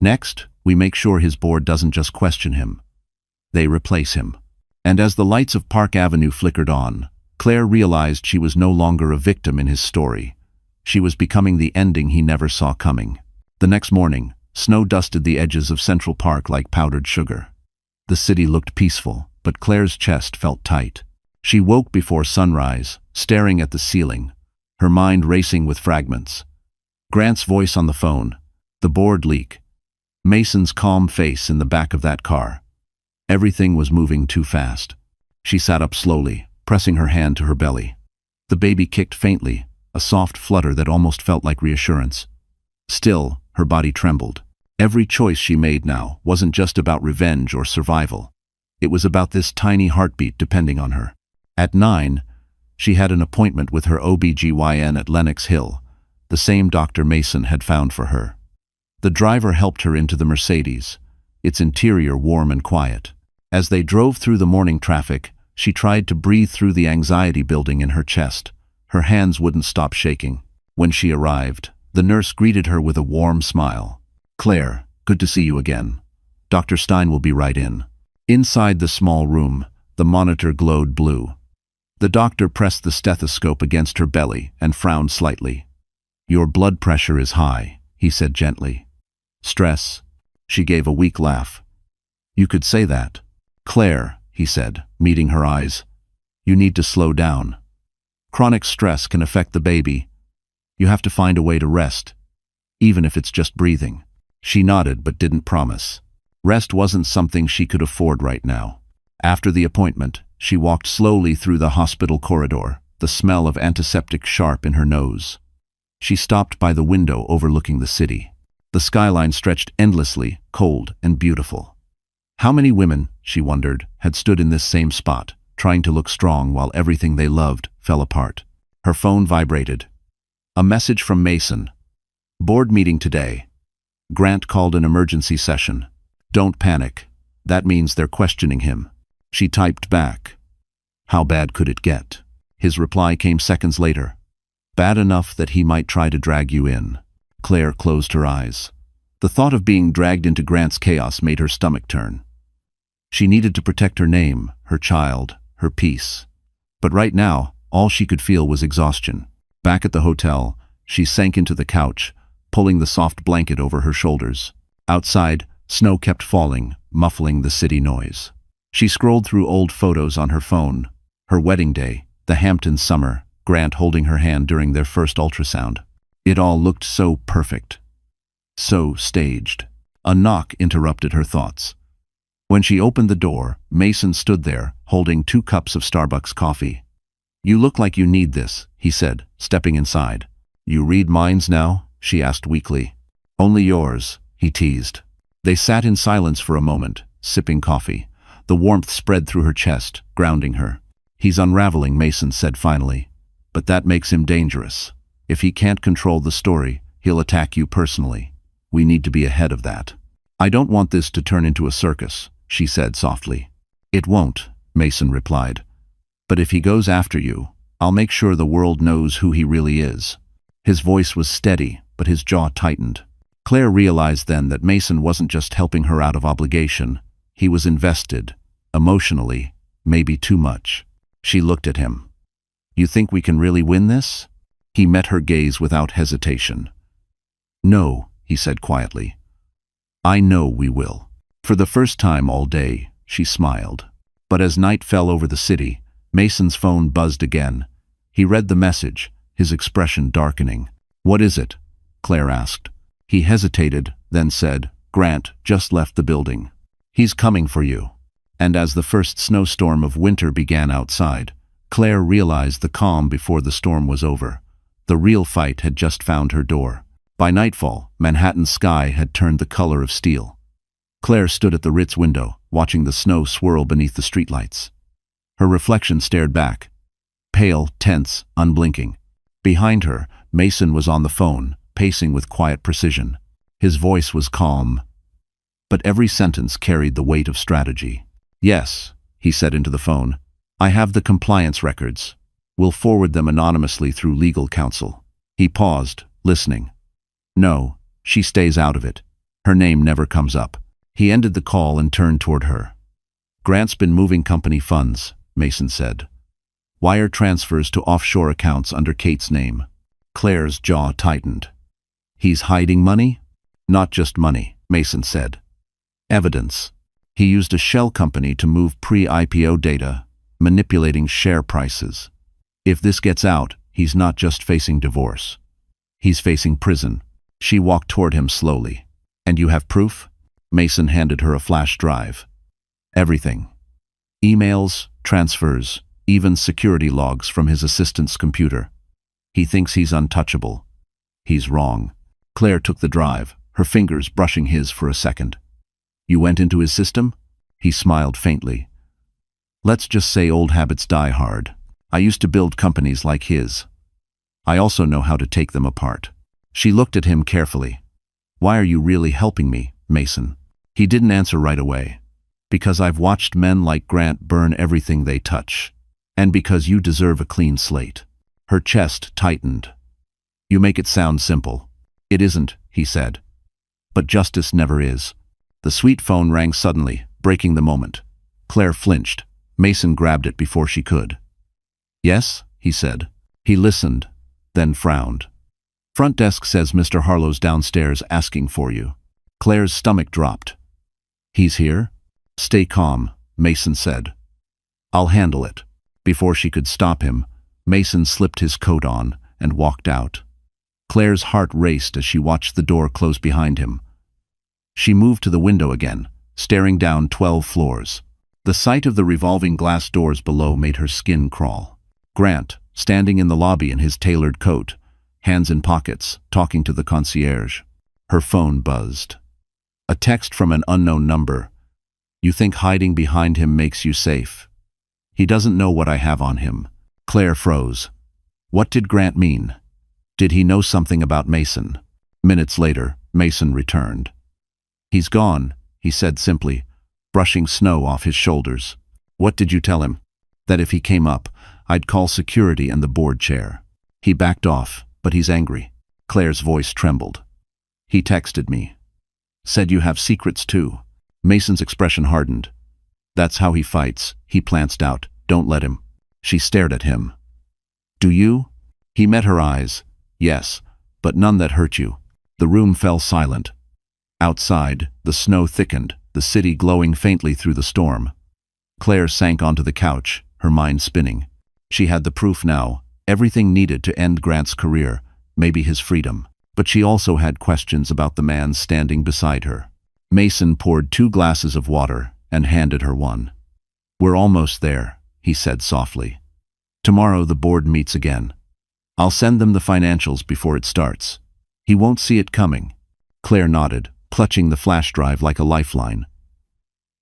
"Next, we make sure his board doesn't just question him. They replace him." And as the lights of Park Avenue flickered on, Claire realized she was no longer a victim in his story. She was becoming the ending he never saw coming. The next morning, snow dusted the edges of Central Park like powdered sugar. The city looked peaceful, but Claire's chest felt tight. She woke before sunrise, staring at the ceiling, her mind racing with fragments. Grant's voice on the phone, the board leak, Mason's calm face in the back of that car. Everything was moving too fast. She sat up slowly, pressing her hand to her belly. The baby kicked faintly, a soft flutter that almost felt like reassurance. Still, her body trembled. Every choice she made now wasn't just about revenge or survival. It was about this tiny heartbeat depending on her. At 9, she had an appointment with her OB/GYN at Lenox Hill, the same Dr. Mason had found for her. The driver helped her into the Mercedes, its interior warm and quiet. As they drove through the morning traffic, she tried to breathe through the anxiety building in her chest. Her hands wouldn't stop shaking. When she arrived, the nurse greeted her with a warm smile. "Claire, good to see you again. Dr. Stein will be right in." Inside the small room, the monitor glowed blue. The doctor pressed the stethoscope against her belly and frowned slightly. "Your blood pressure is high," he said gently. "Stress?" She gave a weak laugh. "You could say that." "Claire," he said, meeting her eyes, "you need to slow down. Chronic stress can affect the baby. You have to find a way to rest, even if it's just breathing." She nodded but didn't promise. Rest wasn't something she could afford right now. After the appointment, she walked slowly through the hospital corridor, the smell of antiseptic sharp in her nose. She stopped by the window overlooking the city. The skyline stretched endlessly, cold and beautiful. How many women, she wondered, had stood in this same spot, trying to look strong while everything they loved fell apart? Her phone vibrated. A message from Mason. "Board meeting today. Grant called an emergency session. Don't panic. That means they're questioning him." She typed back. How bad could it get? His reply came seconds later. Bad enough that he might try to drag you in. Claire closed her eyes. The thought of being dragged into Grant's chaos made her stomach turn. She needed to protect her name, her child, her peace. But right now, all she could feel was exhaustion. Back at the hotel, she sank into the couch, pulling the soft blanket over her shoulders. Outside, snow kept falling, muffling the city noise. She scrolled through old photos on her phone. Her wedding day, the Hamptons summer, Grant holding her hand during their first ultrasound. It all looked so perfect. So staged. A knock interrupted her thoughts. When she opened the door, Mason stood there, holding 2 cups of Starbucks coffee. "You look like you need this," he said, stepping inside. "You read minds now?" she asked weakly. "Only yours," he teased. They sat in silence for a moment, sipping coffee. The warmth spread through her chest, grounding her. "He's unraveling," Mason said finally. "But that makes him dangerous. If he can't control the story, he'll attack you personally. We need to be ahead of that." "I don't want this to turn into a circus," she said softly. "It won't," Mason replied. "But if he goes after you, I'll make sure the world knows who he really is." His voice was steady, but his jaw tightened. Claire realized then that Mason wasn't just helping her out of obligation. He was invested, emotionally, maybe too much. She looked at him. "You think we can really win this?" He met her gaze without hesitation. "No," he said quietly. "I know we will." For the first time all day, she smiled. But as night fell over the city, Mason's phone buzzed again. He read the message, his expression darkening. "What is it?" Claire asked. He hesitated, then said, "Grant just left the building. He's coming for you." And as the first snowstorm of winter began outside, Claire realized the calm before the storm was over. The real fight had just found her door. By nightfall, Manhattan's sky had turned the color of steel. Claire stood at the Ritz window, watching the snow swirl beneath the streetlights. Her reflection stared back, pale, tense, unblinking. Behind her, Mason was on the phone, pacing with quiet precision. His voice was calm, but every sentence carried the weight of strategy. "Yes," he said into the phone. "I have the compliance records. We'll forward them anonymously through legal counsel." He paused, listening. "No, she stays out of it. Her name never comes up." He ended the call and turned toward her. "Grant's been moving company funds," Mason said. "Wire transfers to offshore accounts under Kate's name." Claire's jaw tightened. "He's hiding money?" "Not just money," Mason said. "Evidence. He used a shell company to move pre-IPO data, manipulating share prices. If this gets out, he's not just facing divorce. He's facing prison." She walked toward him slowly. "And you have proof?" Mason handed her a flash drive. "Everything. Emails, transfers, even security logs from his assistant's computer. He thinks he's untouchable. He's wrong." Claire took the drive, her fingers brushing his for a second. "You went into his system?" He smiled faintly. "Let's just say old habits die hard. I used to build companies like his. I also know how to take them apart." She looked at him carefully. "Why are you really helping me, Mason?" He didn't answer right away. "Because I've watched men like Grant burn everything they touch. And because you deserve a clean slate." Her chest tightened. "You make it sound simple." "It isn't," he said. "But justice never is." The sweet phone rang suddenly, breaking the moment. Claire flinched. Mason grabbed it before she could. "Yes?" he said. He listened, then frowned. "Front desk says Mr. Harlow's downstairs asking for you." Claire's stomach dropped. "He's here?" "Stay calm," Mason said. "I'll handle it." Before she could stop him, Mason slipped his coat on and walked out. Claire's heart raced as she watched the door close behind him. She moved to the window again, staring down 12 floors. The sight of the revolving glass doors below made her skin crawl. Grant, standing in the lobby in his tailored coat, hands in pockets, talking to the concierge. Her phone buzzed. A text from an unknown number. "You think hiding behind him makes you safe? He doesn't know what I have on him." Claire froze. What did Grant mean? Did he know something about Mason? Minutes later, Mason returned. "He's gone," he said simply, brushing snow off his shoulders. "What did you tell him?" "That if he came up, I'd call security and the board chair. He backed off, but he's angry. Claire's voice trembled. He texted me. Said you have secrets too. Mason's expression hardened. That's how he fights. He plants doubt. Don't let him. She stared at him. Do you? He met her eyes. Yes, but none that hurt you. The room fell silent. Outside, the snow thickened, the city glowing faintly through the storm. Claire sank onto the couch, her mind spinning. She had the proof now, everything needed to end Grant's career, maybe his freedom. But she also had questions about the man standing beside her. Mason poured 2 glasses of water and handed her one. We're almost there, he said softly. Tomorrow the board meets again. I'll send them the financials before it starts. He won't see it coming. Claire nodded, clutching the flash drive like a lifeline.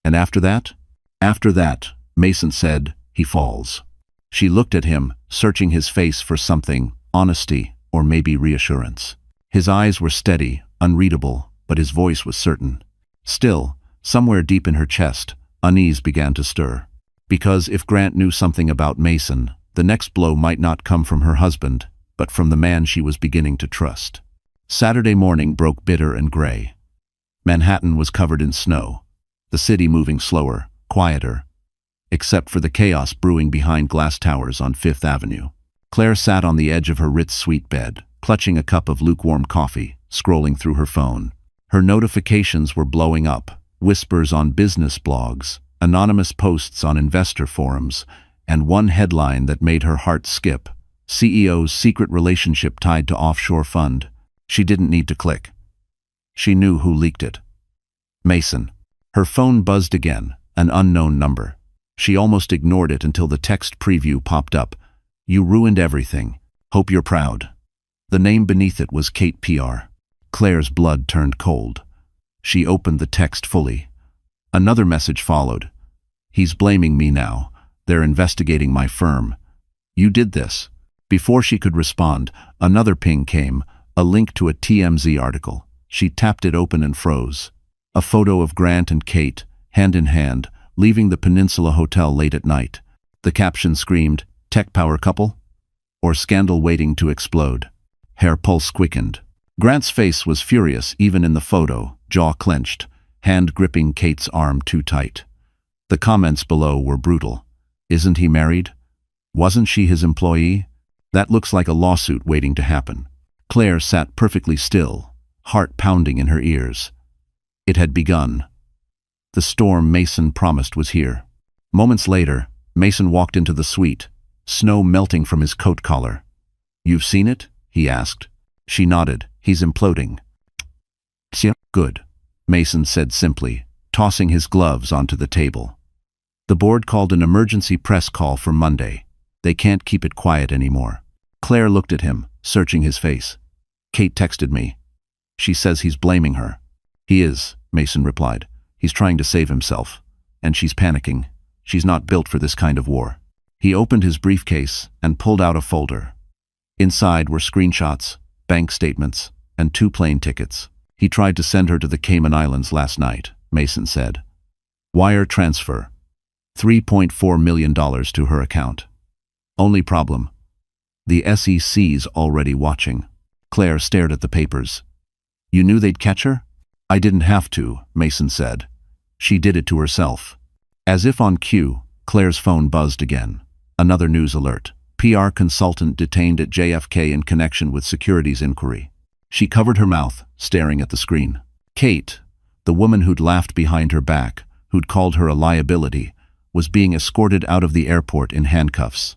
And after that? After that, Mason said, he falls. She looked at him, searching his face for something, honesty, or maybe reassurance. His eyes were steady, unreadable, but his voice was certain. Still, somewhere deep in her chest, unease began to stir. Because if Grant knew something about Mason, the next blow might not come from her husband, but from the man she was beginning to trust. Saturday morning broke bitter and gray. Manhattan was covered in snow, the city moving slower, quieter, except for the chaos brewing behind glass towers on Fifth Avenue. Claire sat on the edge of her Ritz suite bed, clutching a cup of lukewarm coffee, scrolling through her phone. Her notifications were blowing up, whispers on business blogs, anonymous posts on investor forums, and one headline that made her heart skip: CEO's secret relationship tied to offshore fund. She didn't need to click. She knew who leaked it. Mason. Her phone buzzed again, an unknown number. She almost ignored it until the text preview popped up. You ruined everything. Hope you're proud. The name beneath it was Kate PR. Claire's blood turned cold. She opened the text fully. Another message followed. He's blaming me now. They're investigating my firm. You did this. Before she could respond, another ping came, a link to a TMZ article. She tapped it open and froze. A photo of Grant and Kate, hand in hand, leaving the Peninsula Hotel late at night. The caption screamed, "Tech power couple?" Or "Scandal waiting to explode." Her pulse quickened. Grant's face was furious even in the photo, jaw clenched, hand gripping Kate's arm too tight. The comments below were brutal. Isn't he married? Wasn't she his employee? That looks like a lawsuit waiting to happen. Claire sat perfectly still, heart pounding in her ears. It had begun. The storm Mason promised was here. Moments later, Mason walked into the suite, snow melting from his coat collar. You've seen it? He asked. She nodded. He's imploding. Good, Mason said simply, tossing his gloves onto the table. The board called an emergency press call for Monday. They can't keep it quiet anymore. Claire looked at him, searching his face. Kate texted me. She says he's blaming her. He is, Mason replied. He's trying to save himself. And she's panicking. She's not built for this kind of war. He opened his briefcase and pulled out a folder. Inside were screenshots, bank statements, and 2 plane tickets. He tried to send her to the Cayman Islands last night, Mason said. Wire transfer. $3.4 million to her account. Only problem. The SEC's already watching. Claire stared at the papers. You knew they'd catch her? I didn't have to, Mason said. She did it to herself. As if on cue, Claire's phone buzzed again. Another news alert. PR consultant detained at JFK in connection with securities inquiry. She covered her mouth, staring at the screen. Kate, the woman who'd laughed behind her back, who'd called her a liability, was being escorted out of the airport in handcuffs.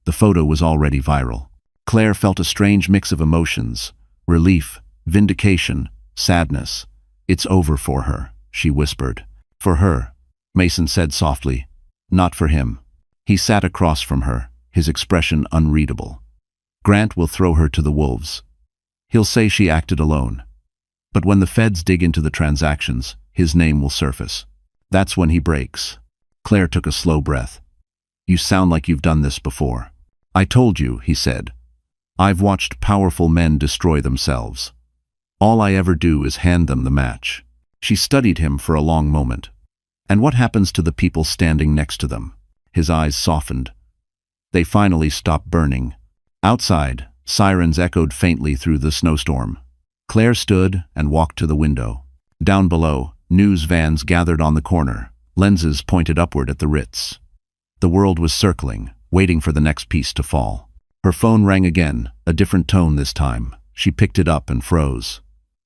The photo was already viral. Claire felt a strange mix of emotions: relief, vindication, sadness. It's over for her, she whispered. For her, Mason said softly. Not for him. He sat across from her, his expression unreadable. Grant will throw her to the wolves. He'll say she acted alone. But when the feds dig into the transactions, his name will surface. That's when he breaks. Claire took a slow breath. You sound like you've done this before. I told you, he said. I've watched powerful men destroy themselves. All I ever do is hand them the match. She studied him for a long moment. And what happens to the people standing next to them? His eyes softened. They finally stopped burning. Outside, sirens echoed faintly through the snowstorm. Claire stood and walked to the window. Down below, news vans gathered on the corner, lenses pointed upward at the Ritz. The world was circling, waiting for the next piece to fall. Her phone rang again, a different tone this time. She picked it up and froze.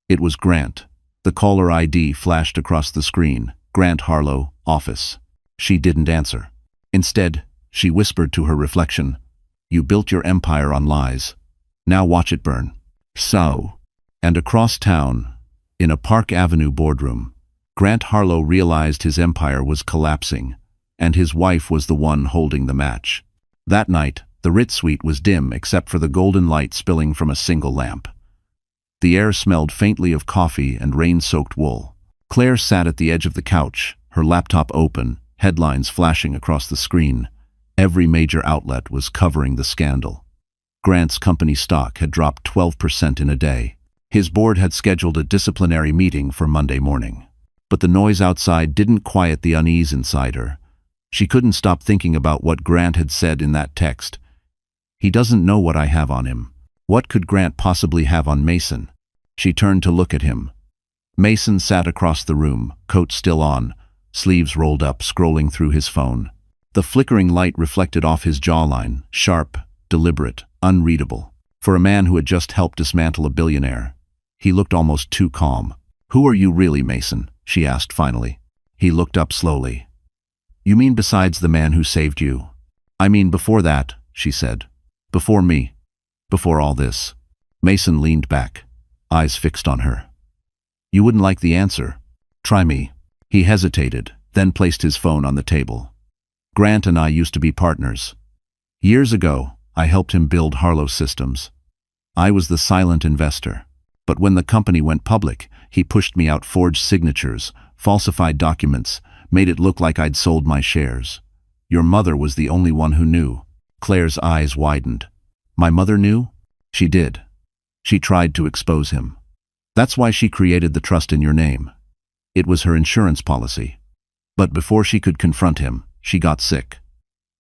It was Grant. The caller ID flashed across the screen. Grant Harlow, office. She didn't answer. Instead, she whispered to her reflection, "You built your empire on lies. Now watch it burn." So. And across town, in a Park Avenue boardroom, Grant Harlow realized his empire was collapsing, and his wife was the one holding the match. That night, the Ritz suite was dim except for the golden light spilling from a single lamp. The air smelled faintly of coffee and rain-soaked wool. Claire sat at the edge of the couch, her laptop open, headlines flashing across the screen. Every major outlet was covering the scandal. Grant's company stock had dropped 12% in a day. His board had scheduled a disciplinary meeting for Monday morning. But the noise outside didn't quiet the unease inside her. She couldn't stop thinking about what Grant had said in that text. "He doesn't know what I have on him. What could Grant possibly have on Mason?" She turned to look at him. Mason sat across the room, coat still on, sleeves rolled up, scrolling through his phone. The flickering light reflected off his jawline, sharp, deliberate, unreadable. For a man who had just helped dismantle a billionaire, he looked almost too calm. "Who are you really, Mason?" she asked finally. He looked up slowly. "You mean besides the man who saved you?" "I mean before that," she said. "Before me. Before all this." Mason leaned back, eyes fixed on her. "You wouldn't like the answer. Try me." He hesitated, then placed his phone on the table. "Grant and I used to be partners. Years ago, I helped him build Harlow Systems. I was the silent investor. But when the company went public, he pushed me out, forged signatures, falsified documents, made it look like I'd sold my shares. Your mother was the only one who knew." Claire's eyes widened. "My mother knew?" "She did. She tried to expose him. That's why she created the trust in your name. It was her insurance policy. But before she could confront him, she got sick.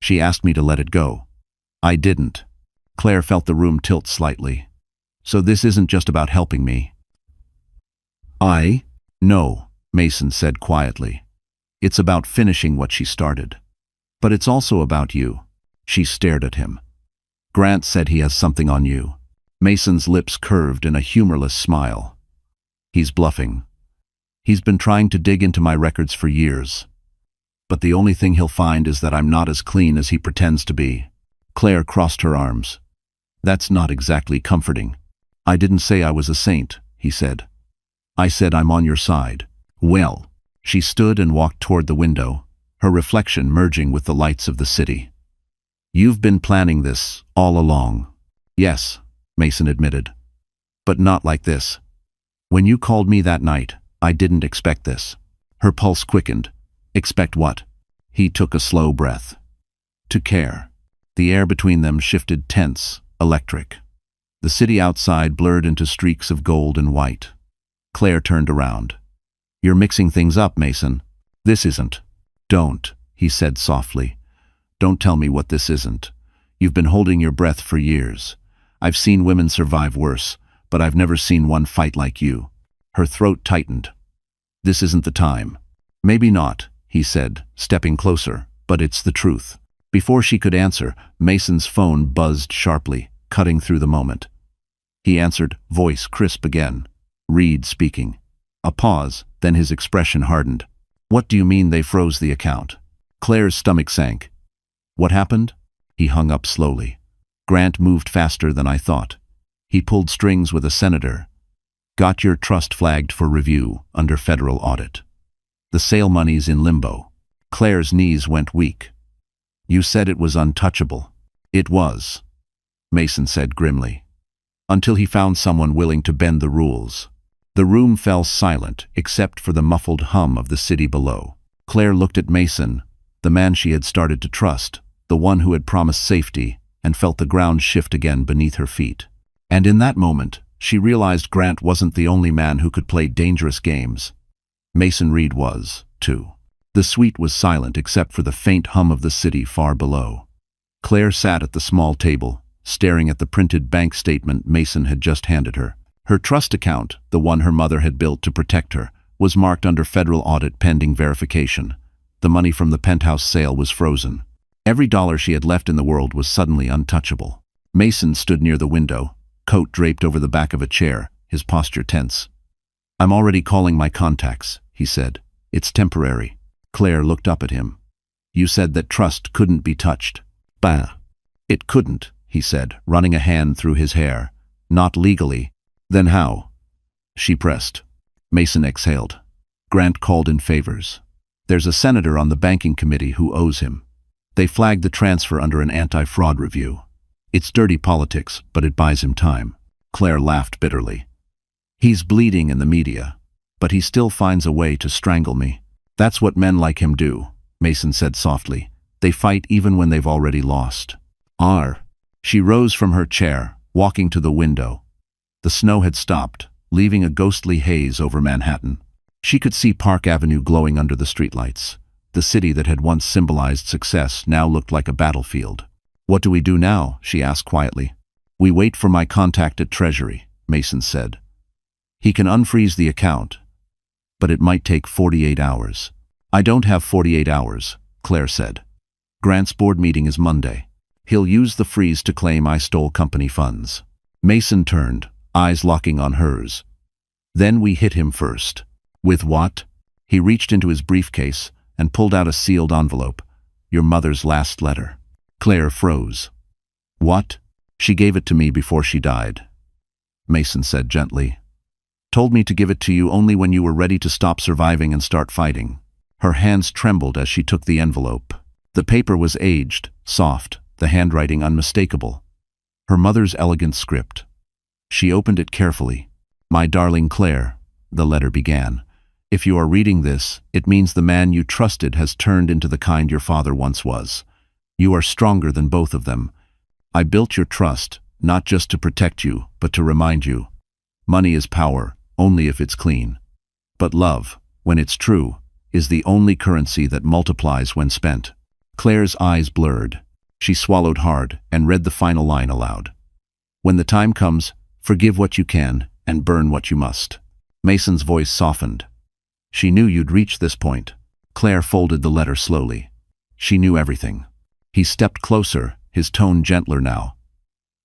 She asked me to let it go. I didn't." Claire felt the room tilt slightly. "So this isn't just about helping me?" "No," Mason said quietly. "It's about finishing what she started. But it's also about you." She stared at him. "Grant said he has something on you." Mason's lips curved in a humorless smile. "He's bluffing. He's been trying to dig into my records for years. But the only thing he'll find is that I'm not as clean as he pretends to be." Claire crossed her arms. "That's not exactly comforting." "I didn't say I was a saint," he said. "I said I'm on your side." "Well." She stood and walked toward the window, her reflection merging with the lights of the city. "You've been planning this all along." "Yes," Mason admitted. "But not like this. When you called me that night, I didn't expect this." Her pulse quickened. "Expect what?" He took a slow breath. "To care." The air between them shifted tense, electric. The city outside blurred into streaks of gold and white. Claire turned around. "You're mixing things up, Mason. This isn't." "Don't," he said softly. "Don't tell me what this isn't. You've been holding your breath for years. I've seen women survive worse, but I've never seen one fight like you." Her throat tightened. "This isn't the time." "Maybe not," he said, stepping closer, "but it's the truth." Before she could answer, Mason's phone buzzed sharply, cutting through the moment. He answered, voice crisp again. Reed speaking. A pause, then his expression hardened. "What do you mean they froze the account?" Claire's stomach sank. "What happened?" He hung up slowly. "Grant moved faster than I thought. He pulled strings with a senator. Got your trust flagged for review under federal audit. The sale money's in limbo." Claire's knees went weak. "You said it was untouchable." "It was," Mason said grimly. "Until he found someone willing to bend the rules." The room fell silent, except for the muffled hum of the city below. Claire looked at Mason, the man she had started to trust, the one who had promised safety, and felt the ground shift again beneath her feet. And in that moment, she realized Grant wasn't the only man who could play dangerous games. Mason Reed was, too. The suite was silent except for the faint hum of the city far below. Claire sat at the small table, staring at the printed bank statement Mason had just handed her. Her trust account, the one her mother had built to protect her, was marked under federal audit pending verification. The money from the penthouse sale was frozen. Every dollar she had left in the world was suddenly untouchable. Mason stood near the window, coat draped over the back of a chair, his posture tense. "I'm already calling my contacts," he said. "It's temporary." Claire looked up at him. "You said that trust couldn't be touched." "Bah." "It couldn't," he said, running a hand through his hair. "Not legally." "Then how?" She pressed. Mason exhaled. "Grant called in favors. There's a senator on the banking committee who owes him. They flagged the transfer under an anti-fraud review. It's dirty politics, but it buys him time." Claire laughed bitterly. "He's bleeding in the media, but he still finds a way to strangle me." "That's what men like him do," Mason said softly. "They fight even when they've already lost." She rose from her chair, walking to the window. The snow had stopped, leaving a ghostly haze over Manhattan. She could see Park Avenue glowing under the streetlights. The city that had once symbolized success now looked like a battlefield. "What do we do now?" she asked quietly. "We wait for my contact at Treasury," Mason said. "He can unfreeze the account, but it might take 48 hours. "I don't have 48 hours, Claire said. "Grant's board meeting is Monday. He'll use the freeze to claim I stole company funds." Mason turned, eyes locking on hers. "Then we hit him first." "With what?" He reached into his briefcase and pulled out a sealed envelope. "Your mother's last letter." Claire froze. "What?" "She gave it to me before she died," Mason said gently. "Told me to give it to you only when you were ready to stop surviving and start fighting." Her hands trembled as she took the envelope. The paper was aged, soft, the handwriting unmistakable. Her mother's elegant script. She opened it carefully. "My darling Claire," the letter began. "If you are reading this, it means the man you trusted has turned into the kind your father once was. You are stronger than both of them. I built your trust, not just to protect you, but to remind you. Money is power, only if it's clean. But love, when it's true, is the only currency that multiplies when spent." Claire's eyes blurred. She swallowed hard and read the final line aloud. "When the time comes, forgive what you can and burn what you must." Mason's voice softened. "She knew you'd reach this point." Claire folded the letter slowly. She knew everything. He stepped closer, his tone gentler now.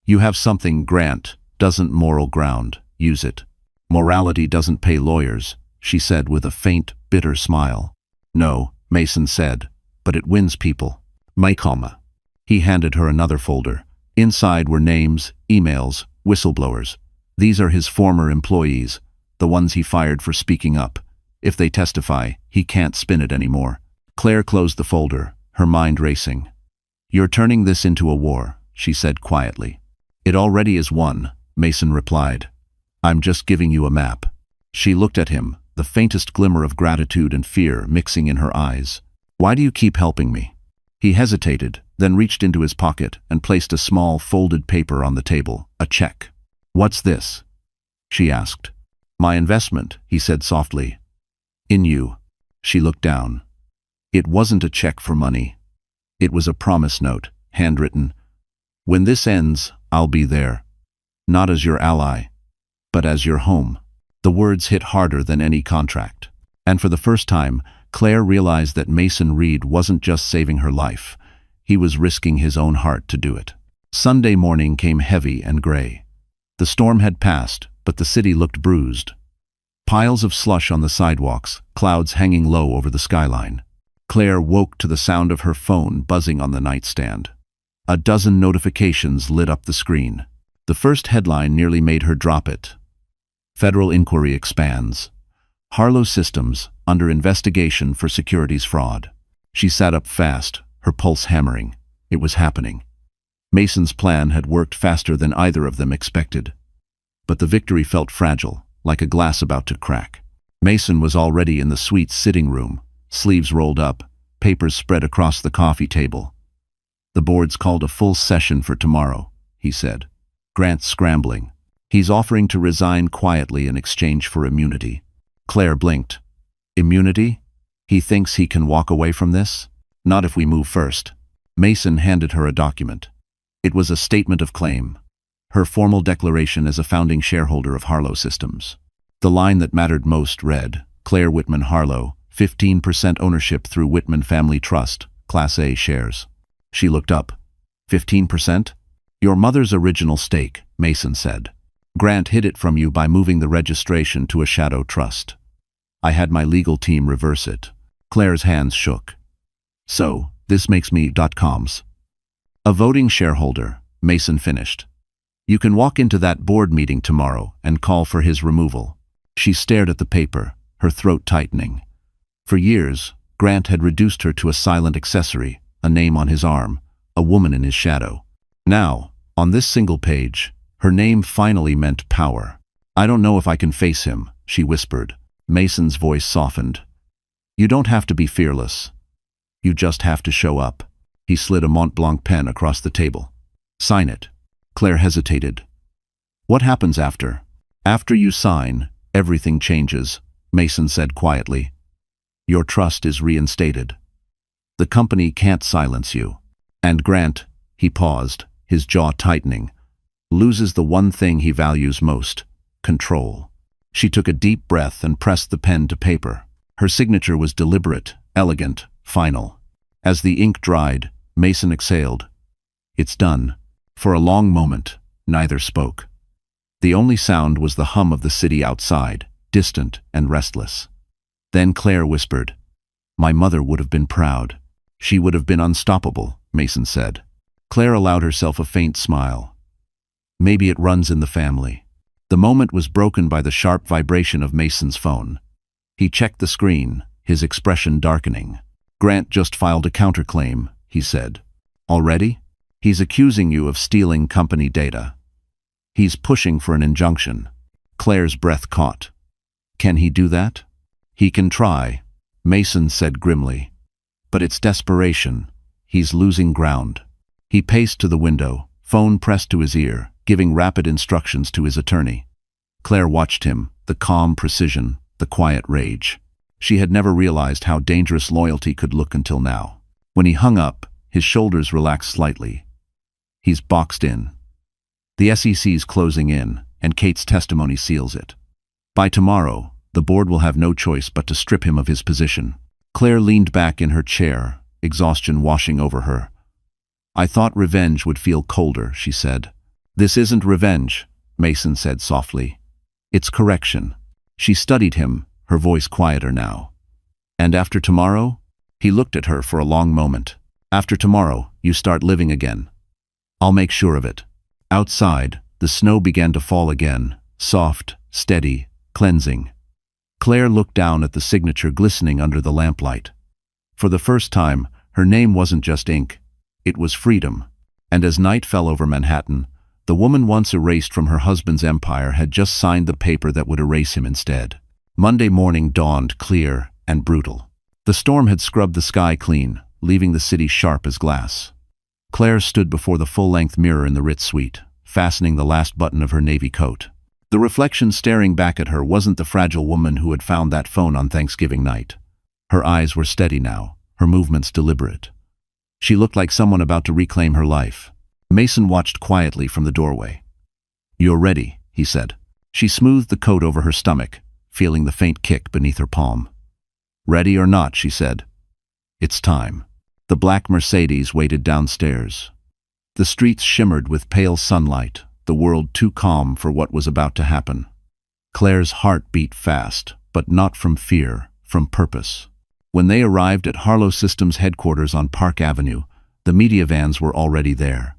"You have something Grant doesn't moral ground. Use it. Morality doesn't pay lawyers," she said with a faint, bitter smile. "No," Mason said, "but it wins people." "Mycoma." He handed her another folder. Inside were names, emails, whistleblowers. These are his former employees, the ones he fired for speaking up. If they testify, he can't spin it anymore. Claire closed the folder, her mind racing. "You're turning this into a war," she said quietly. "It already is one," Mason replied. "I'm just giving you a map." She looked at him, the faintest glimmer of gratitude and fear mixing in her eyes. "Why do you keep helping me?" He hesitated, then reached into his pocket and placed a small folded paper on the table, a check. "What's this?" she asked. "My investment," he said softly. "In you." She looked down. It wasn't a check for money. It was a promise note, handwritten. "When this ends, I'll be there. Not as your ally, but as your home." The words hit harder than any contract. And for the first time, Claire realized that Mason Reed wasn't just saving her life. He was risking his own heart to do it. Sunday morning came heavy and gray. The storm had passed, but the city looked bruised. Piles of slush on the sidewalks, clouds hanging low over the skyline. Claire woke to the sound of her phone buzzing on the nightstand. A dozen notifications lit up the screen. The first headline nearly made her drop it. Federal inquiry expands. Harlow Systems under investigation for securities fraud. She sat up fast, her pulse hammering. It was happening. Mason's plan had worked faster than either of them expected. But the victory felt fragile, like a glass about to crack. Mason was already in the suite's sitting room, sleeves rolled up, papers spread across the coffee table. "The board's called a full session for tomorrow," he said. "Grant's scrambling. He's offering to resign quietly in exchange for immunity." Claire blinked. "Immunity? He thinks he can walk away from this? Not if we move first." Mason handed her a document. It was a statement of claim, her formal declaration as a founding shareholder of Harlow Systems. The line that mattered most read, Claire Whitman Harlow, 15% ownership through Whitman Family Trust, Class A shares. She looked up. 15%? Your mother's original stake, Mason said. Grant hid it from you by moving the registration to a shadow trust. I had my legal team reverse it. Claire's hands shook. So, this makes me .coms. A voting shareholder, Mason finished. You can walk into that board meeting tomorrow and call for his removal. She stared at the paper, her throat tightening. For years, Grant had reduced her to a silent accessory, a name on his arm, a woman in his shadow. Now, on this single page, her name finally meant power. I don't know if I can face him, she whispered. Mason's voice softened. You don't have to be fearless. You just have to show up. He slid a Mont Blanc pen across the table. Sign it. Claire hesitated. What happens after? After you sign, everything changes, Mason said quietly. Your trust is reinstated. The company can't silence you. And Grant, he paused, his jaw tightening, loses the one thing he values most, control. She took a deep breath and pressed the pen to paper. Her signature was deliberate, elegant, final. As the ink dried, Mason exhaled. It's done. For a long moment, neither spoke. The only sound was the hum of the city outside, distant and restless. Then Claire whispered, My mother would have been proud. She would have been unstoppable, Mason said. Claire allowed herself a faint smile. Maybe it runs in the family. The moment was broken by the sharp vibration of Mason's phone. He checked the screen, his expression darkening. Grant just filed a counterclaim, he said. Already? He's accusing you of stealing company data. He's pushing for an injunction. Claire's breath caught. Can he do that? He can try, Mason said grimly. But it's desperation. He's losing ground. He paced to the window, phone pressed to his ear, giving rapid instructions to his attorney. Claire watched him, the calm precision, the quiet rage. She had never realized how dangerous loyalty could look until now. When he hung up, his shoulders relaxed slightly. He's boxed in. The SEC's closing in, and Kate's testimony seals it. By tomorrow, the board will have no choice but to strip him of his position. Claire leaned back in her chair, exhaustion washing over her. I thought revenge would feel colder, she said. This isn't revenge, Mason said softly. It's correction. She studied him, her voice quieter now. And after tomorrow? He looked at her for a long moment. After tomorrow, you start living again. I'll make sure of it. Outside, the snow began to fall again, soft, steady, cleansing. Claire looked down at the signature glistening under the lamplight. For the first time, her name wasn't just ink. It was freedom. And as night fell over Manhattan, the woman once erased from her husband's empire had just signed the paper that would erase him instead. Monday morning dawned clear and brutal. The storm had scrubbed the sky clean, leaving the city sharp as glass. Claire stood before the full-length mirror in the Ritz suite, fastening the last button of her navy coat. The reflection staring back at her wasn't the fragile woman who had found that phone on Thanksgiving night. Her eyes were steady now, her movements deliberate. She looked like someone about to reclaim her life. Mason watched quietly from the doorway. You're ready, he said. She smoothed the coat over her stomach, feeling the faint kick beneath her palm. Ready or not, she said. It's time. The black Mercedes waited downstairs. The streets shimmered with pale sunlight, the world too calm for what was about to happen. Claire's heart beat fast, but not from fear, from purpose. When they arrived at Harlow Systems headquarters on Park Avenue, the media vans were already there.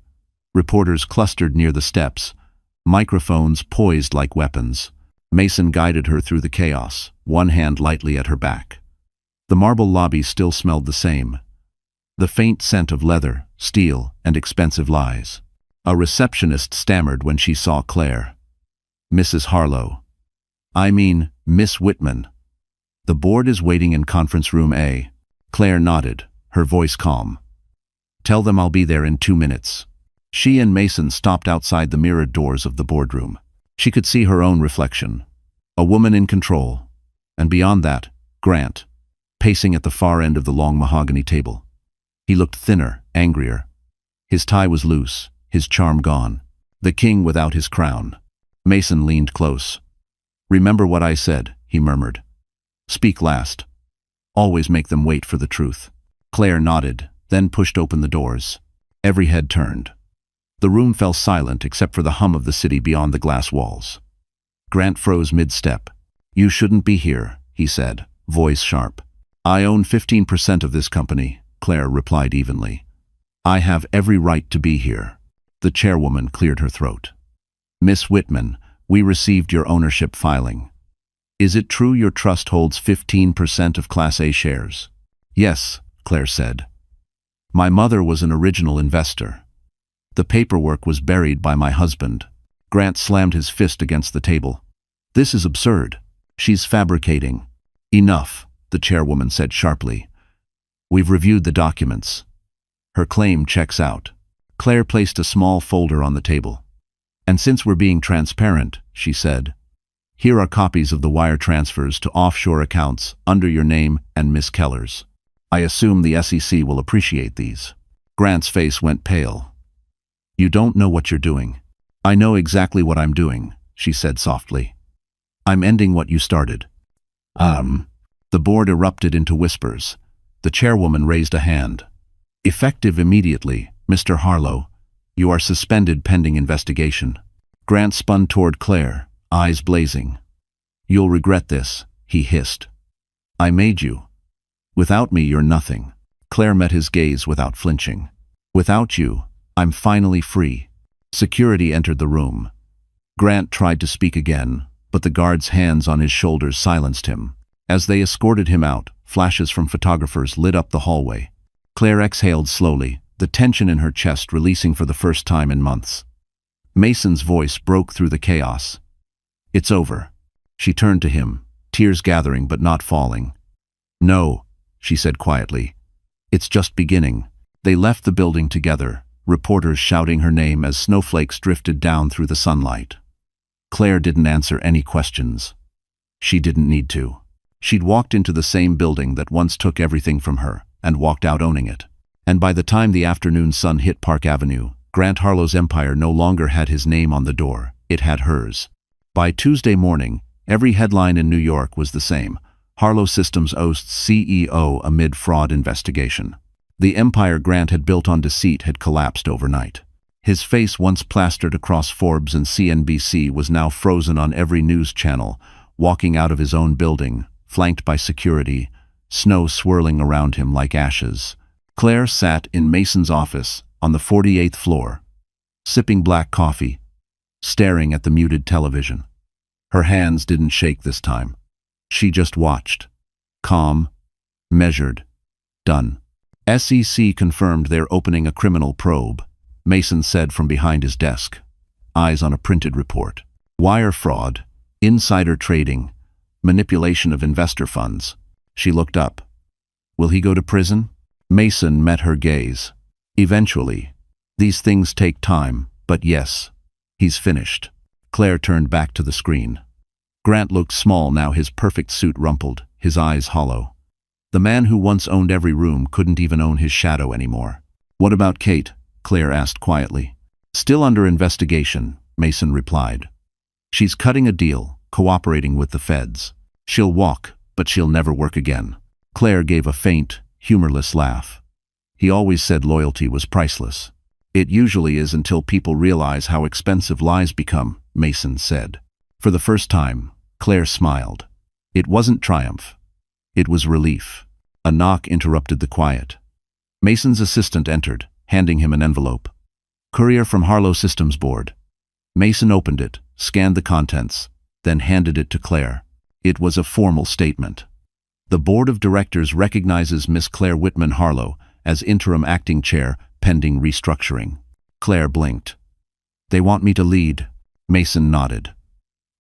Reporters clustered near the steps, microphones poised like weapons. Mason guided her through the chaos, one hand lightly at her back. The marble lobby still smelled the same. The faint scent of leather, steel, and expensive lies. A receptionist stammered when she saw Claire. Mrs. Harlow. I mean, Miss Whitman. The board is waiting in conference room A. Claire nodded, her voice calm. Tell them I'll be there in 2 minutes. She and Mason stopped outside the mirrored doors of the boardroom. She could see her own reflection. A woman in control. And beyond that, Grant, pacing at the far end of the long mahogany table. He looked thinner angrier. His tie was loose, his charm gone. The king without his crown. Mason leaned close. "Remember what I said," he murmured. "Speak last. Always make them wait for the truth." Claire nodded, then pushed open the doors. Every head turned. The room fell silent except for the hum of the city beyond the glass walls. Grant froze mid-step. "You shouldn't be here," he said, voice sharp. "I own 15% of this company," Claire replied evenly. "I have every right to be here." The chairwoman cleared her throat. "Miss Whitman, we received your ownership filing. Is it true your trust holds 15% of Class A shares?" "Yes," Claire said. "My mother was an original investor. The paperwork was buried by my husband." Grant slammed his fist against the table. "This is absurd. She's fabricating." "Enough," the chairwoman said sharply. "We've reviewed the documents. Her claim checks out." Claire placed a small folder on the table. "And since we're being transparent," she said, "here are copies of the wire transfers to offshore accounts under your name and Miss Keller's. I assume the SEC will appreciate these." Grant's face went pale. "You don't know what you're doing." "I know exactly what I'm doing," she said softly. "I'm ending what you started." The board erupted into whispers. The chairwoman raised a hand. "Effective immediately, Mr. Harlow. You are suspended pending investigation." Grant spun toward Claire, eyes blazing. "You'll regret this," he hissed. "I made you. Without me, you're nothing." Claire met his gaze without flinching. "Without you, I'm finally free." Security entered the room. Grant tried to speak again, but the guard's hands on his shoulders silenced him. As they escorted him out, flashes from photographers lit up the hallway. Claire exhaled slowly, the tension in her chest releasing for the first time in months. Mason's voice broke through the chaos. "It's over." She turned to him, tears gathering but not falling. "No," she said quietly. "It's just beginning." They left the building together, reporters shouting her name as snowflakes drifted down through the sunlight. Claire didn't answer any questions. She didn't need to. She'd walked into the same building that once took everything from her, and walked out owning it. And by the time the afternoon sun hit Park Avenue, Grant Harlow's empire no longer had his name on the door, it had hers. By Tuesday morning, every headline in New York was the same: Harlow Systems oasts CEO amid fraud investigation. The empire Grant had built on deceit had collapsed overnight. His face, once plastered across Forbes and CNBC, was now frozen on every news channel, walking out of his own building, flanked by security, snow swirling around him like ashes. Claire sat in Mason's office on the 48th floor, sipping black coffee, staring at the muted television. Her hands didn't shake this time. She just watched. Calm, measured, done. SEC confirmed they're opening a criminal probe, Mason said from behind his desk, eyes on a printed report. Wire fraud, insider trading, manipulation of investor funds. She looked up. Will he go to prison? Mason met her gaze. Eventually. These things take time, but yes, he's finished. Claire turned back to the screen. Grant looked small now, his perfect suit rumpled, his eyes hollow. The man who once owned every room couldn't even own his shadow anymore. What about Kate? Claire asked quietly. Still under investigation, Mason replied. She's cutting a deal, cooperating with the feds. She'll walk, but she'll never work again. Claire gave a faint, humorless laugh. He always said loyalty was priceless. It usually is until people realize how expensive lies become, Mason said. For the first time, Claire smiled. It wasn't triumph. It was relief. A knock interrupted the quiet. Mason's assistant entered, handing him an envelope. Courier from Harlow Systems Board. Mason opened it, scanned the contents, then handed it to Claire. It was a formal statement. The board of directors recognizes Miss Claire Whitman Harlow as interim acting chair pending restructuring. Claire blinked. They want me to lead. Mason nodded.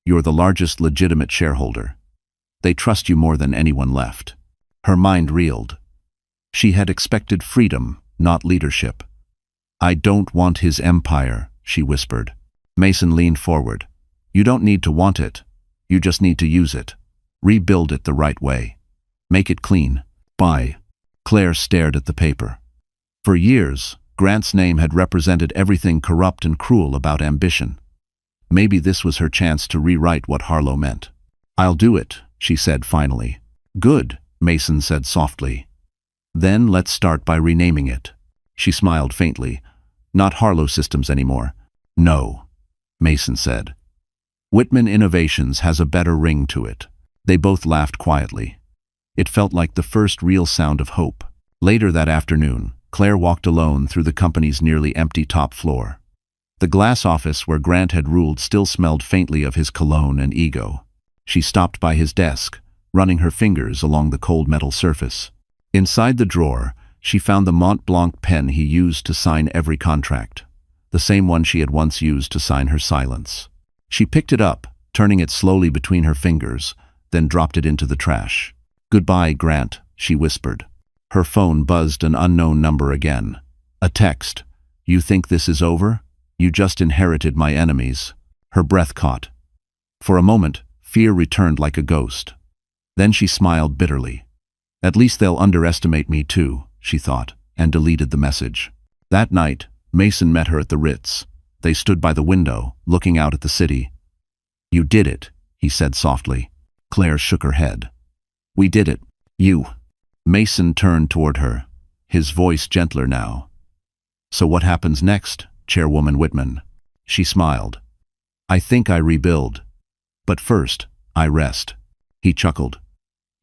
You're the largest legitimate shareholder. They trust you more than anyone left. Her mind reeled. She had expected freedom, not leadership. I don't want his empire, she whispered. Mason leaned forward. You don't need to want it. You just need to use it. Rebuild it the right way. Make it clean. Buy. Claire stared at the paper. For years, Grant's name had represented everything corrupt and cruel about ambition. Maybe this was her chance to rewrite what Harlow meant. "I'll do it," she said finally. "Good," Mason said softly. "Then let's start by renaming it." She smiled faintly. "Not Harlow Systems anymore." "No," Mason said. "Whitman Innovations has a better ring to it." They both laughed quietly. It felt like the first real sound of hope. Later that afternoon, Claire walked alone through the company's nearly empty top floor. The glass office where Grant had ruled still smelled faintly of his cologne and ego. She stopped by his desk, running her fingers along the cold metal surface. Inside the drawer, she found the Mont Blanc pen he used to sign every contract, the same one she had once used to sign her silence. She picked it up, turning it slowly between her fingers, then dropped it into the trash. "Goodbye, Grant," she whispered. Her phone buzzed an unknown number again. A text. "You think this is over? You just inherited my enemies." Her breath caught. For a moment, fear returned like a ghost. Then she smiled bitterly. "At least they'll underestimate me too," she thought, and deleted the message. That night, Mason met her at the Ritz. They stood by the window, looking out at the city. "You did it," he said softly. Claire shook her head. "We did it. You." Mason turned toward her, his voice gentler now. "So what happens next, Chairwoman Whitman?" She smiled. "I think I rebuild. But first, I rest." He chuckled.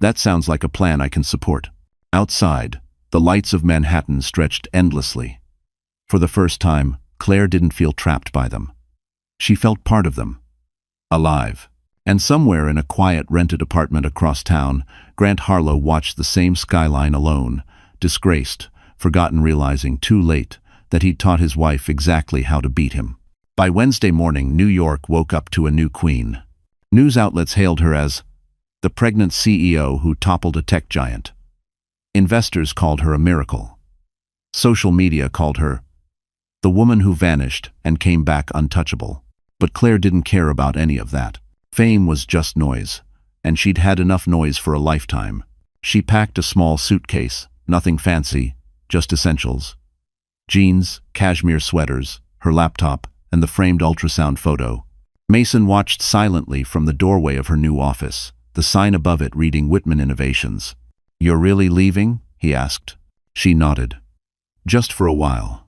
"That sounds like a plan I can support." Outside, the lights of Manhattan stretched endlessly. For the first time, Claire didn't feel trapped by them. She felt part of them. Alive. And somewhere in a quiet rented apartment across town, Grant Harlow watched the same skyline alone, disgraced, forgotten, realizing too late that he'd taught his wife exactly how to beat him. By Wednesday morning, New York woke up to a new queen. News outlets hailed her as the pregnant CEO who toppled a tech giant. Investors called her a miracle. Social media called her the woman who vanished and came back untouchable. But Claire didn't care about any of that. Fame was just noise, and she'd had enough noise for a lifetime. She packed a small suitcase, nothing fancy, just essentials. Jeans, cashmere sweaters, her laptop, and the framed ultrasound photo. Mason watched silently from the doorway of her new office, the sign above it reading Whitman Innovations. "You're really leaving?" he asked. She nodded. "Just for a while.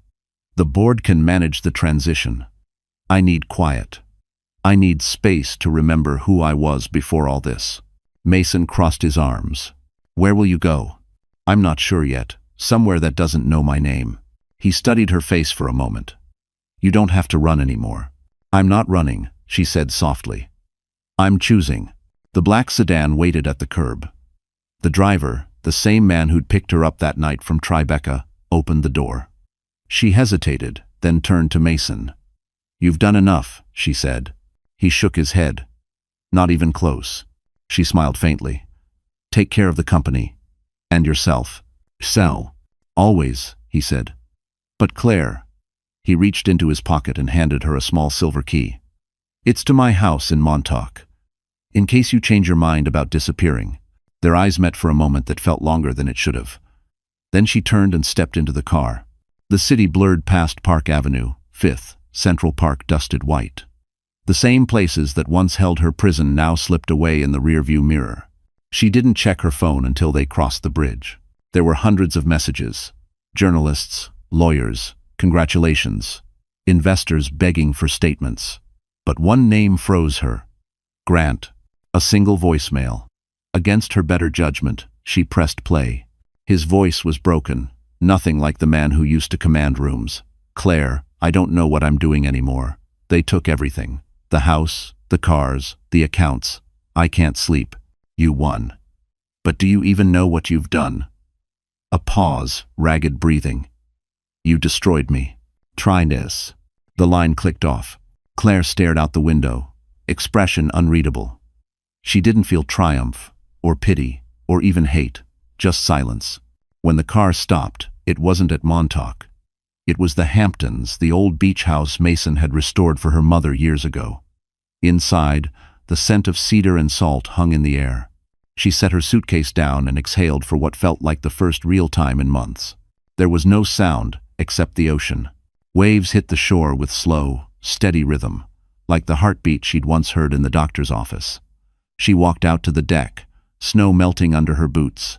The board can manage the transition. I need quiet. I need space to remember who I was before all this." Mason crossed his arms. "Where will you go?" "I'm not sure yet. Somewhere that doesn't know my name." He studied her face for a moment. "You don't have to run anymore." "I'm not running," she said softly. "I'm choosing." The black sedan waited at the curb. The driver, the same man who'd picked her up that night from Tribeca, opened the door. She hesitated, then turned to Mason. "You've done enough," she said. He shook his head. "Not even close." She smiled faintly. "Take care of the company. And yourself." "Sell." "Always," he said. "But Claire." He reached into his pocket and handed her a small silver key. "It's to my house in Montauk. In case you change your mind about disappearing." Their eyes met for a moment that felt longer than it should have. Then she turned and stepped into the car. The city blurred past Park Avenue, 5th, Central Park dusted white. The same places that once held her prison now slipped away in the rearview mirror. She didn't check her phone until they crossed the bridge. There were hundreds of messages. Journalists, lawyers, congratulations, investors begging for statements. But one name froze her. Grant. A single voicemail. Against her better judgment, she pressed play. His voice was broken, nothing like the man who used to command rooms. "Claire, I don't know what I'm doing anymore. They took everything. The house, the cars, the accounts. I can't sleep. You won. But do you even know what you've done?" A pause, ragged breathing. "You destroyed me. Try this." The line clicked off. Claire stared out the window, expression unreadable. She didn't feel triumph, or pity, or even hate, just silence. When the car stopped, it wasn't at Montauk. It was the Hamptons, the old beach house Mason had restored for her mother years ago. Inside, the scent of cedar and salt hung in the air. She set her suitcase down and exhaled for what felt like the first real time in months. There was no sound except the ocean. Waves hit the shore with slow, steady rhythm, like the heartbeat she'd once heard in the doctor's office. She walked out to the deck, snow melting under her boots,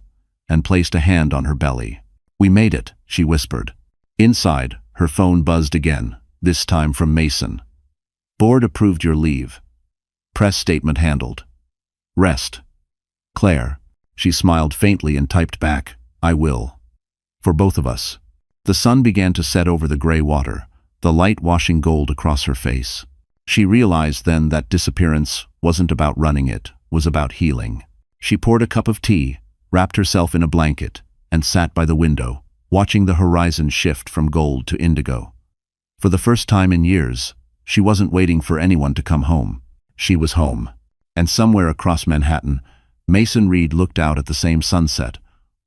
and placed a hand on her belly. "We made it," she whispered. Inside, her phone buzzed again, this time from Mason. "Board approved your leave. Press statement handled. Rest. Claire." She smiled faintly and typed back, "I will. For both of us." The sun began to set over the gray water, the light washing gold across her face. She realized then that disappearance wasn't about running, it was about healing. She poured a cup of tea, wrapped herself in a blanket, and sat by the window, watching the horizon shift from gold to indigo. For the first time in years, she wasn't waiting for anyone to come home. She was home. And somewhere across Manhattan, Mason Reed looked out at the same sunset,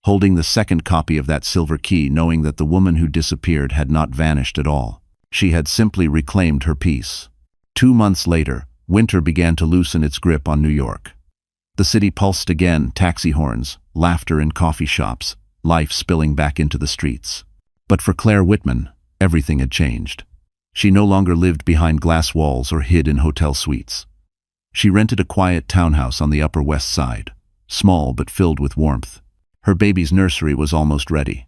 holding the second copy of that silver key, knowing that the woman who disappeared had not vanished at all. She had simply reclaimed her peace. 2 months later, winter began to loosen its grip on New York. The city pulsed again, taxi horns, laughter in coffee shops, life spilling back into the streets. But for Claire Whitman, everything had changed. She no longer lived behind glass walls or hid in hotel suites. She rented a quiet townhouse on the Upper West Side, small but filled with warmth. Her baby's nursery was almost ready.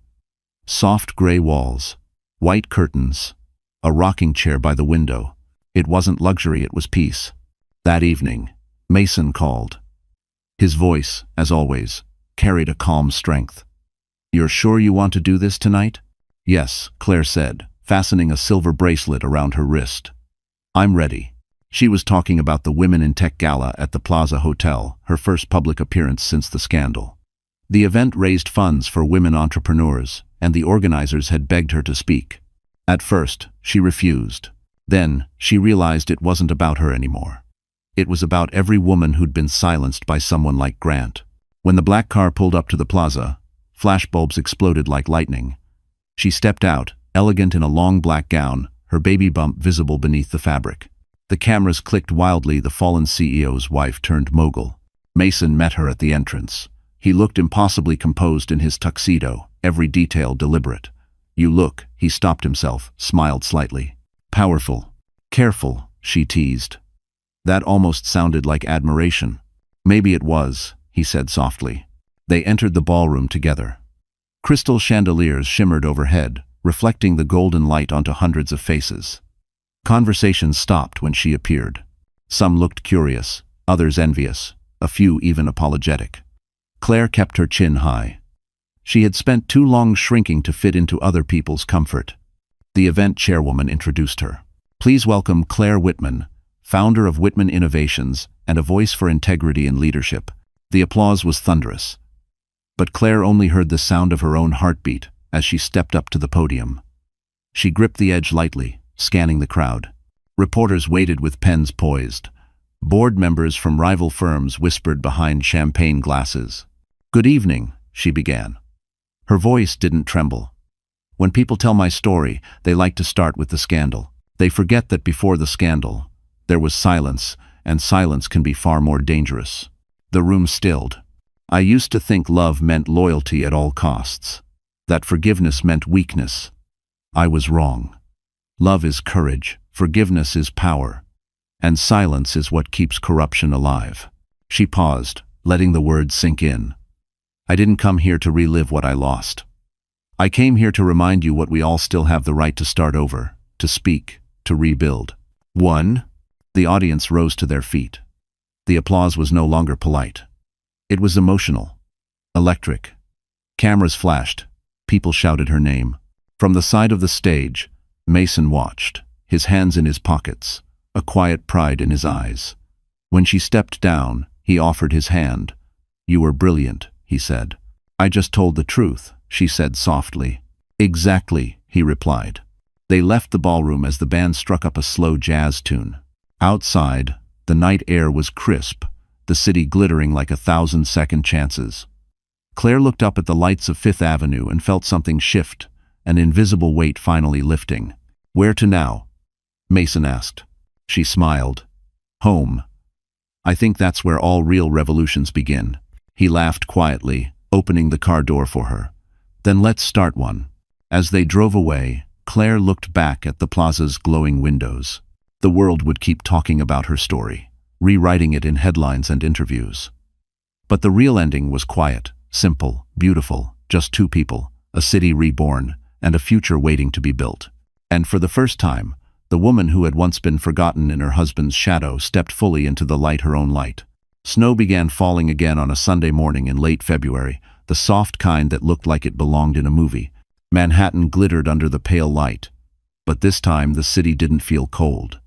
Soft gray walls, white curtains, a rocking chair by the window. It wasn't luxury, it was peace. That evening, Mason called. His voice, as always, carried a calm strength. "You're sure you want to do this tonight?" "Yes," Claire said, fastening a silver bracelet around her wrist. "I'm ready." She was talking about the Women in Tech Gala at the Plaza Hotel, her first public appearance since the scandal. The event raised funds for women entrepreneurs, and the organizers had begged her to speak. At first, she refused. Then, she realized it wasn't about her anymore. It was about every woman who'd been silenced by someone like Grant. When the black car pulled up to the plaza, flashbulbs exploded like lightning. She stepped out, elegant in a long black gown, her baby bump visible beneath the fabric. The cameras clicked wildly. The fallen CEO's wife turned mogul. Mason met her at the entrance. He looked impossibly composed in his tuxedo, every detail deliberate. "You look," he stopped himself, smiled slightly. "Powerful. Careful," she teased. That almost sounded like admiration. "Maybe it was," he said softly. They entered the ballroom together. Crystal chandeliers shimmered overhead, reflecting the golden light onto hundreds of faces. Conversations stopped when she appeared. Some looked curious, others envious, a few even apologetic. Claire kept her chin high. She had spent too long shrinking to fit into other people's comfort. The event chairwoman introduced her. "Please welcome Claire Whitman, founder of Whitman Innovations and a voice for integrity and leadership." The applause was thunderous. But Claire only heard the sound of her own heartbeat as she stepped up to the podium. She gripped the edge lightly, scanning the crowd. Reporters waited with pens poised. Board members from rival firms whispered behind champagne glasses. "Good evening," she began. Her voice didn't tremble. "When people tell my story, they like to start with the scandal. They forget that before the scandal, there was silence, and silence can be far more dangerous." The room stilled. "I used to think love meant loyalty at all costs, that forgiveness meant weakness. I was wrong. Love is courage, forgiveness is power, and silence is what keeps corruption alive." She paused, letting the words sink in. "I didn't come here to relive what I lost. I came here to remind you what we all still have the right to start over, to speak, to rebuild." "One?" The audience rose to their feet. The applause was no longer polite. It was emotional, electric. Cameras flashed. People shouted her name. From the side of the stage, Mason watched, his hands in his pockets, a quiet pride in his eyes. When she stepped down, he offered his hand. "You were brilliant," he said. "I just told the truth," she said softly. "Exactly," he replied. They left the ballroom as the band struck up a slow jazz tune. Outside, the night air was crisp, the city glittering like 1,000 second chances. Claire looked up at the lights of Fifth Avenue and felt something shift, an invisible weight finally lifting. "Where to now?" Mason asked. She smiled. "Home. I think that's where all real revolutions begin." He laughed quietly, opening the car door for her. "Then let's start one." As they drove away, Claire looked back at the plaza's glowing windows. The world would keep talking about her story, rewriting it in headlines and interviews. But the real ending was quiet, simple, beautiful, just two people, a city reborn, and a future waiting to be built. And for the first time, the woman who had once been forgotten in her husband's shadow stepped fully into the light, her own light. Snow began falling again on a Sunday morning in late February, the soft kind that looked like it belonged in a movie. Manhattan glittered under the pale light. But this time the city didn't feel cold.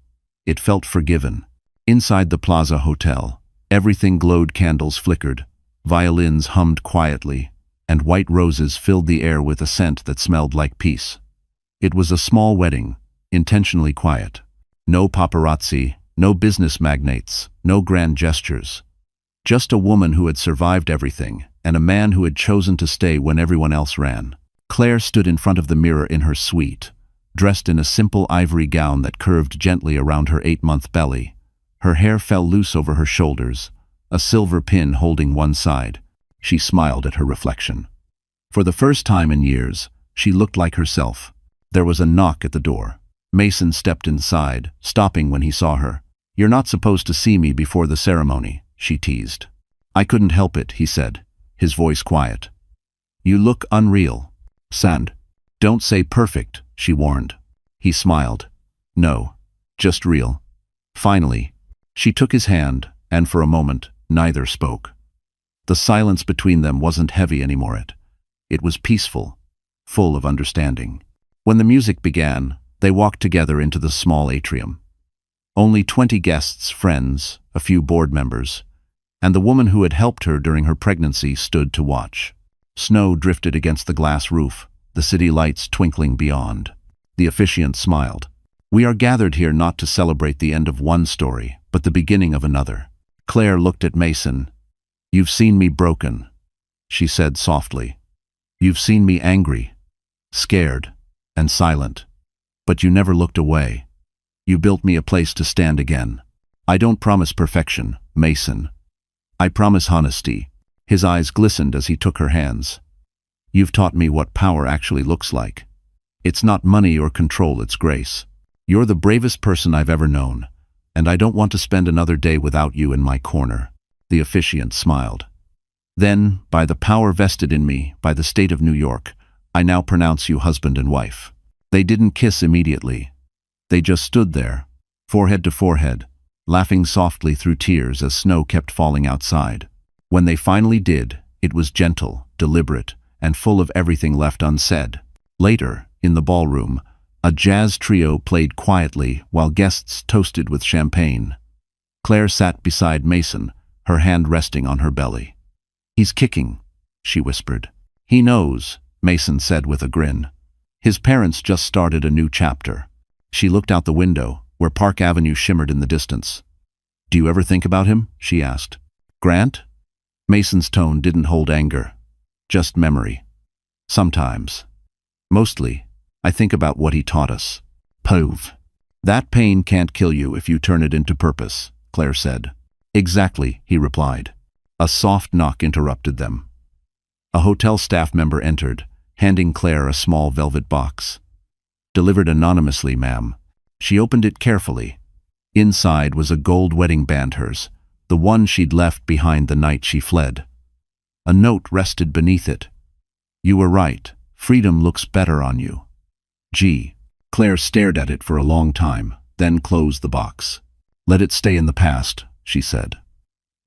It felt forgiven. Inside the Plaza Hotel, everything glowed, candles flickered, violins hummed quietly, and white roses filled the air with a scent that smelled like peace. It was a small wedding, intentionally quiet. No paparazzi, no business magnates, no grand gestures. Just a woman who had survived everything, and a man who had chosen to stay when everyone else ran. Claire stood in front of the mirror in her suite, dressed in a simple ivory gown that curved gently around her 8-month belly. Her hair fell loose over her shoulders, a silver pin holding one side. She smiled at her reflection. For the first time in years, she looked like herself. There was a knock at the door. Mason stepped inside, stopping when he saw her. "You're not supposed to see me before the ceremony," she teased. "I couldn't help it," he said, his voice quiet. "You look unreal." "Sand. Don't say perfect," she warned. He smiled. "No, just real." Finally, she took his hand, and for a moment, neither spoke. The silence between them wasn't heavy anymore. It was peaceful, full of understanding. When the music began, they walked together into the small atrium. Only 20 guests, friends, a few board members, and the woman who had helped her during her pregnancy stood to watch. Snow drifted against the glass roof, the city lights twinkling beyond. The officiant smiled. "We are gathered here not to celebrate the end of one story, but the beginning of another." Claire looked at Mason. "You've seen me broken," she said softly. "You've seen me angry, scared, and silent. But you never looked away. You built me a place to stand again. I don't promise perfection, Mason. I promise honesty." His eyes glistened as he took her hands. "You've taught me what power actually looks like. It's not money or control, it's grace. You're the bravest person I've ever known, and I don't want to spend another day without you in my corner." The officiant smiled. "Then, by the power vested in me by the state of New York, I now pronounce you husband and wife." They didn't kiss immediately. They just stood there, forehead to forehead, laughing softly through tears as snow kept falling outside. When they finally did, it was gentle, deliberate, and full of everything left unsaid. Later, in the ballroom, a jazz trio played quietly while guests toasted with champagne. Claire sat beside Mason, her hand resting on her belly. "He's kicking," she whispered. "He knows," Mason said with a grin. "His parents just started a new chapter." She looked out the window, where Park Avenue shimmered in the distance. "Do you ever think about him?" she asked. "Grant?" Mason's tone didn't hold anger, just memory. "Sometimes. Mostly, I think about what he taught us." "Pove. That pain can't kill you if you turn it into purpose," Claire said. "Exactly," he replied. A soft knock interrupted them. A hotel staff member entered, handing Claire a small velvet box. "Delivered anonymously, ma'am." She opened it carefully. Inside was a gold wedding band, hers, the one she'd left behind the night she fled. A note rested beneath it. "You were right. Freedom looks better on you. G." Claire stared at it for a long time, then closed the box. "Let it stay in the past," she said.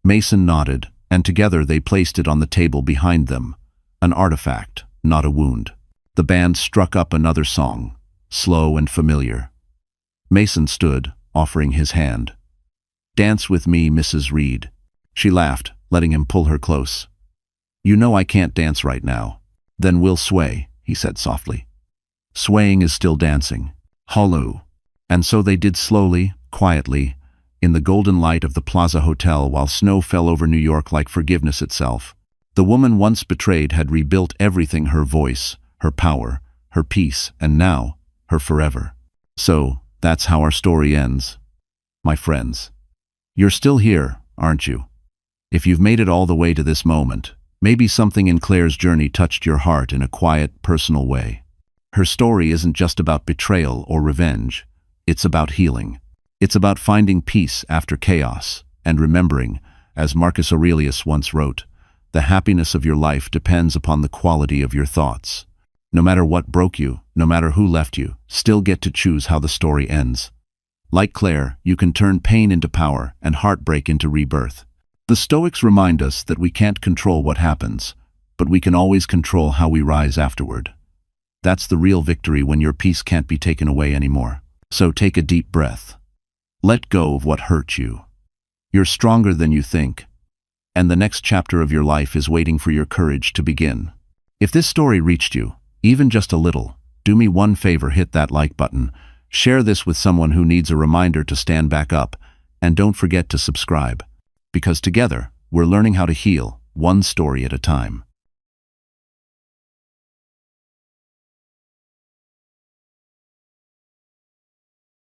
Mason nodded, and together they placed it on the table behind them, an artifact, not a wound. The band struck up another song, slow and familiar. Mason stood, offering his hand. "Dance with me, Mrs. Reed." She laughed, letting him pull her close. "You know I can't dance right now." "Then we'll sway," he said softly. Swaying is still dancing. Hollow. And so they did slowly, quietly, in the golden light of the Plaza Hotel while snow fell over New York like forgiveness itself. The woman once betrayed had rebuilt everything: her voice, her power, her peace, and now, her forever. So, that's how our story ends. My friends. You're still here, aren't you? If you've made it all the way to this moment, maybe something in Claire's journey touched your heart in a quiet, personal way. Her story isn't just about betrayal or revenge. It's about healing. It's about finding peace after chaos and remembering, as Marcus Aurelius once wrote, the happiness of your life depends upon the quality of your thoughts. No matter what broke you, no matter who left you, still get to choose how the story ends. Like Claire, you can turn pain into power and heartbreak into rebirth. The Stoics remind us that we can't control what happens, but we can always control how we rise afterward. That's the real victory when your peace can't be taken away anymore. So take a deep breath. Let go of what hurt you. You're stronger than you think, and the next chapter of your life is waiting for your courage to begin. If this story reached you, even just a little, do me one favor, hit that like button, share this with someone who needs a reminder to stand back up, and don't forget to subscribe. Because together, we're learning how to heal, one story at a time.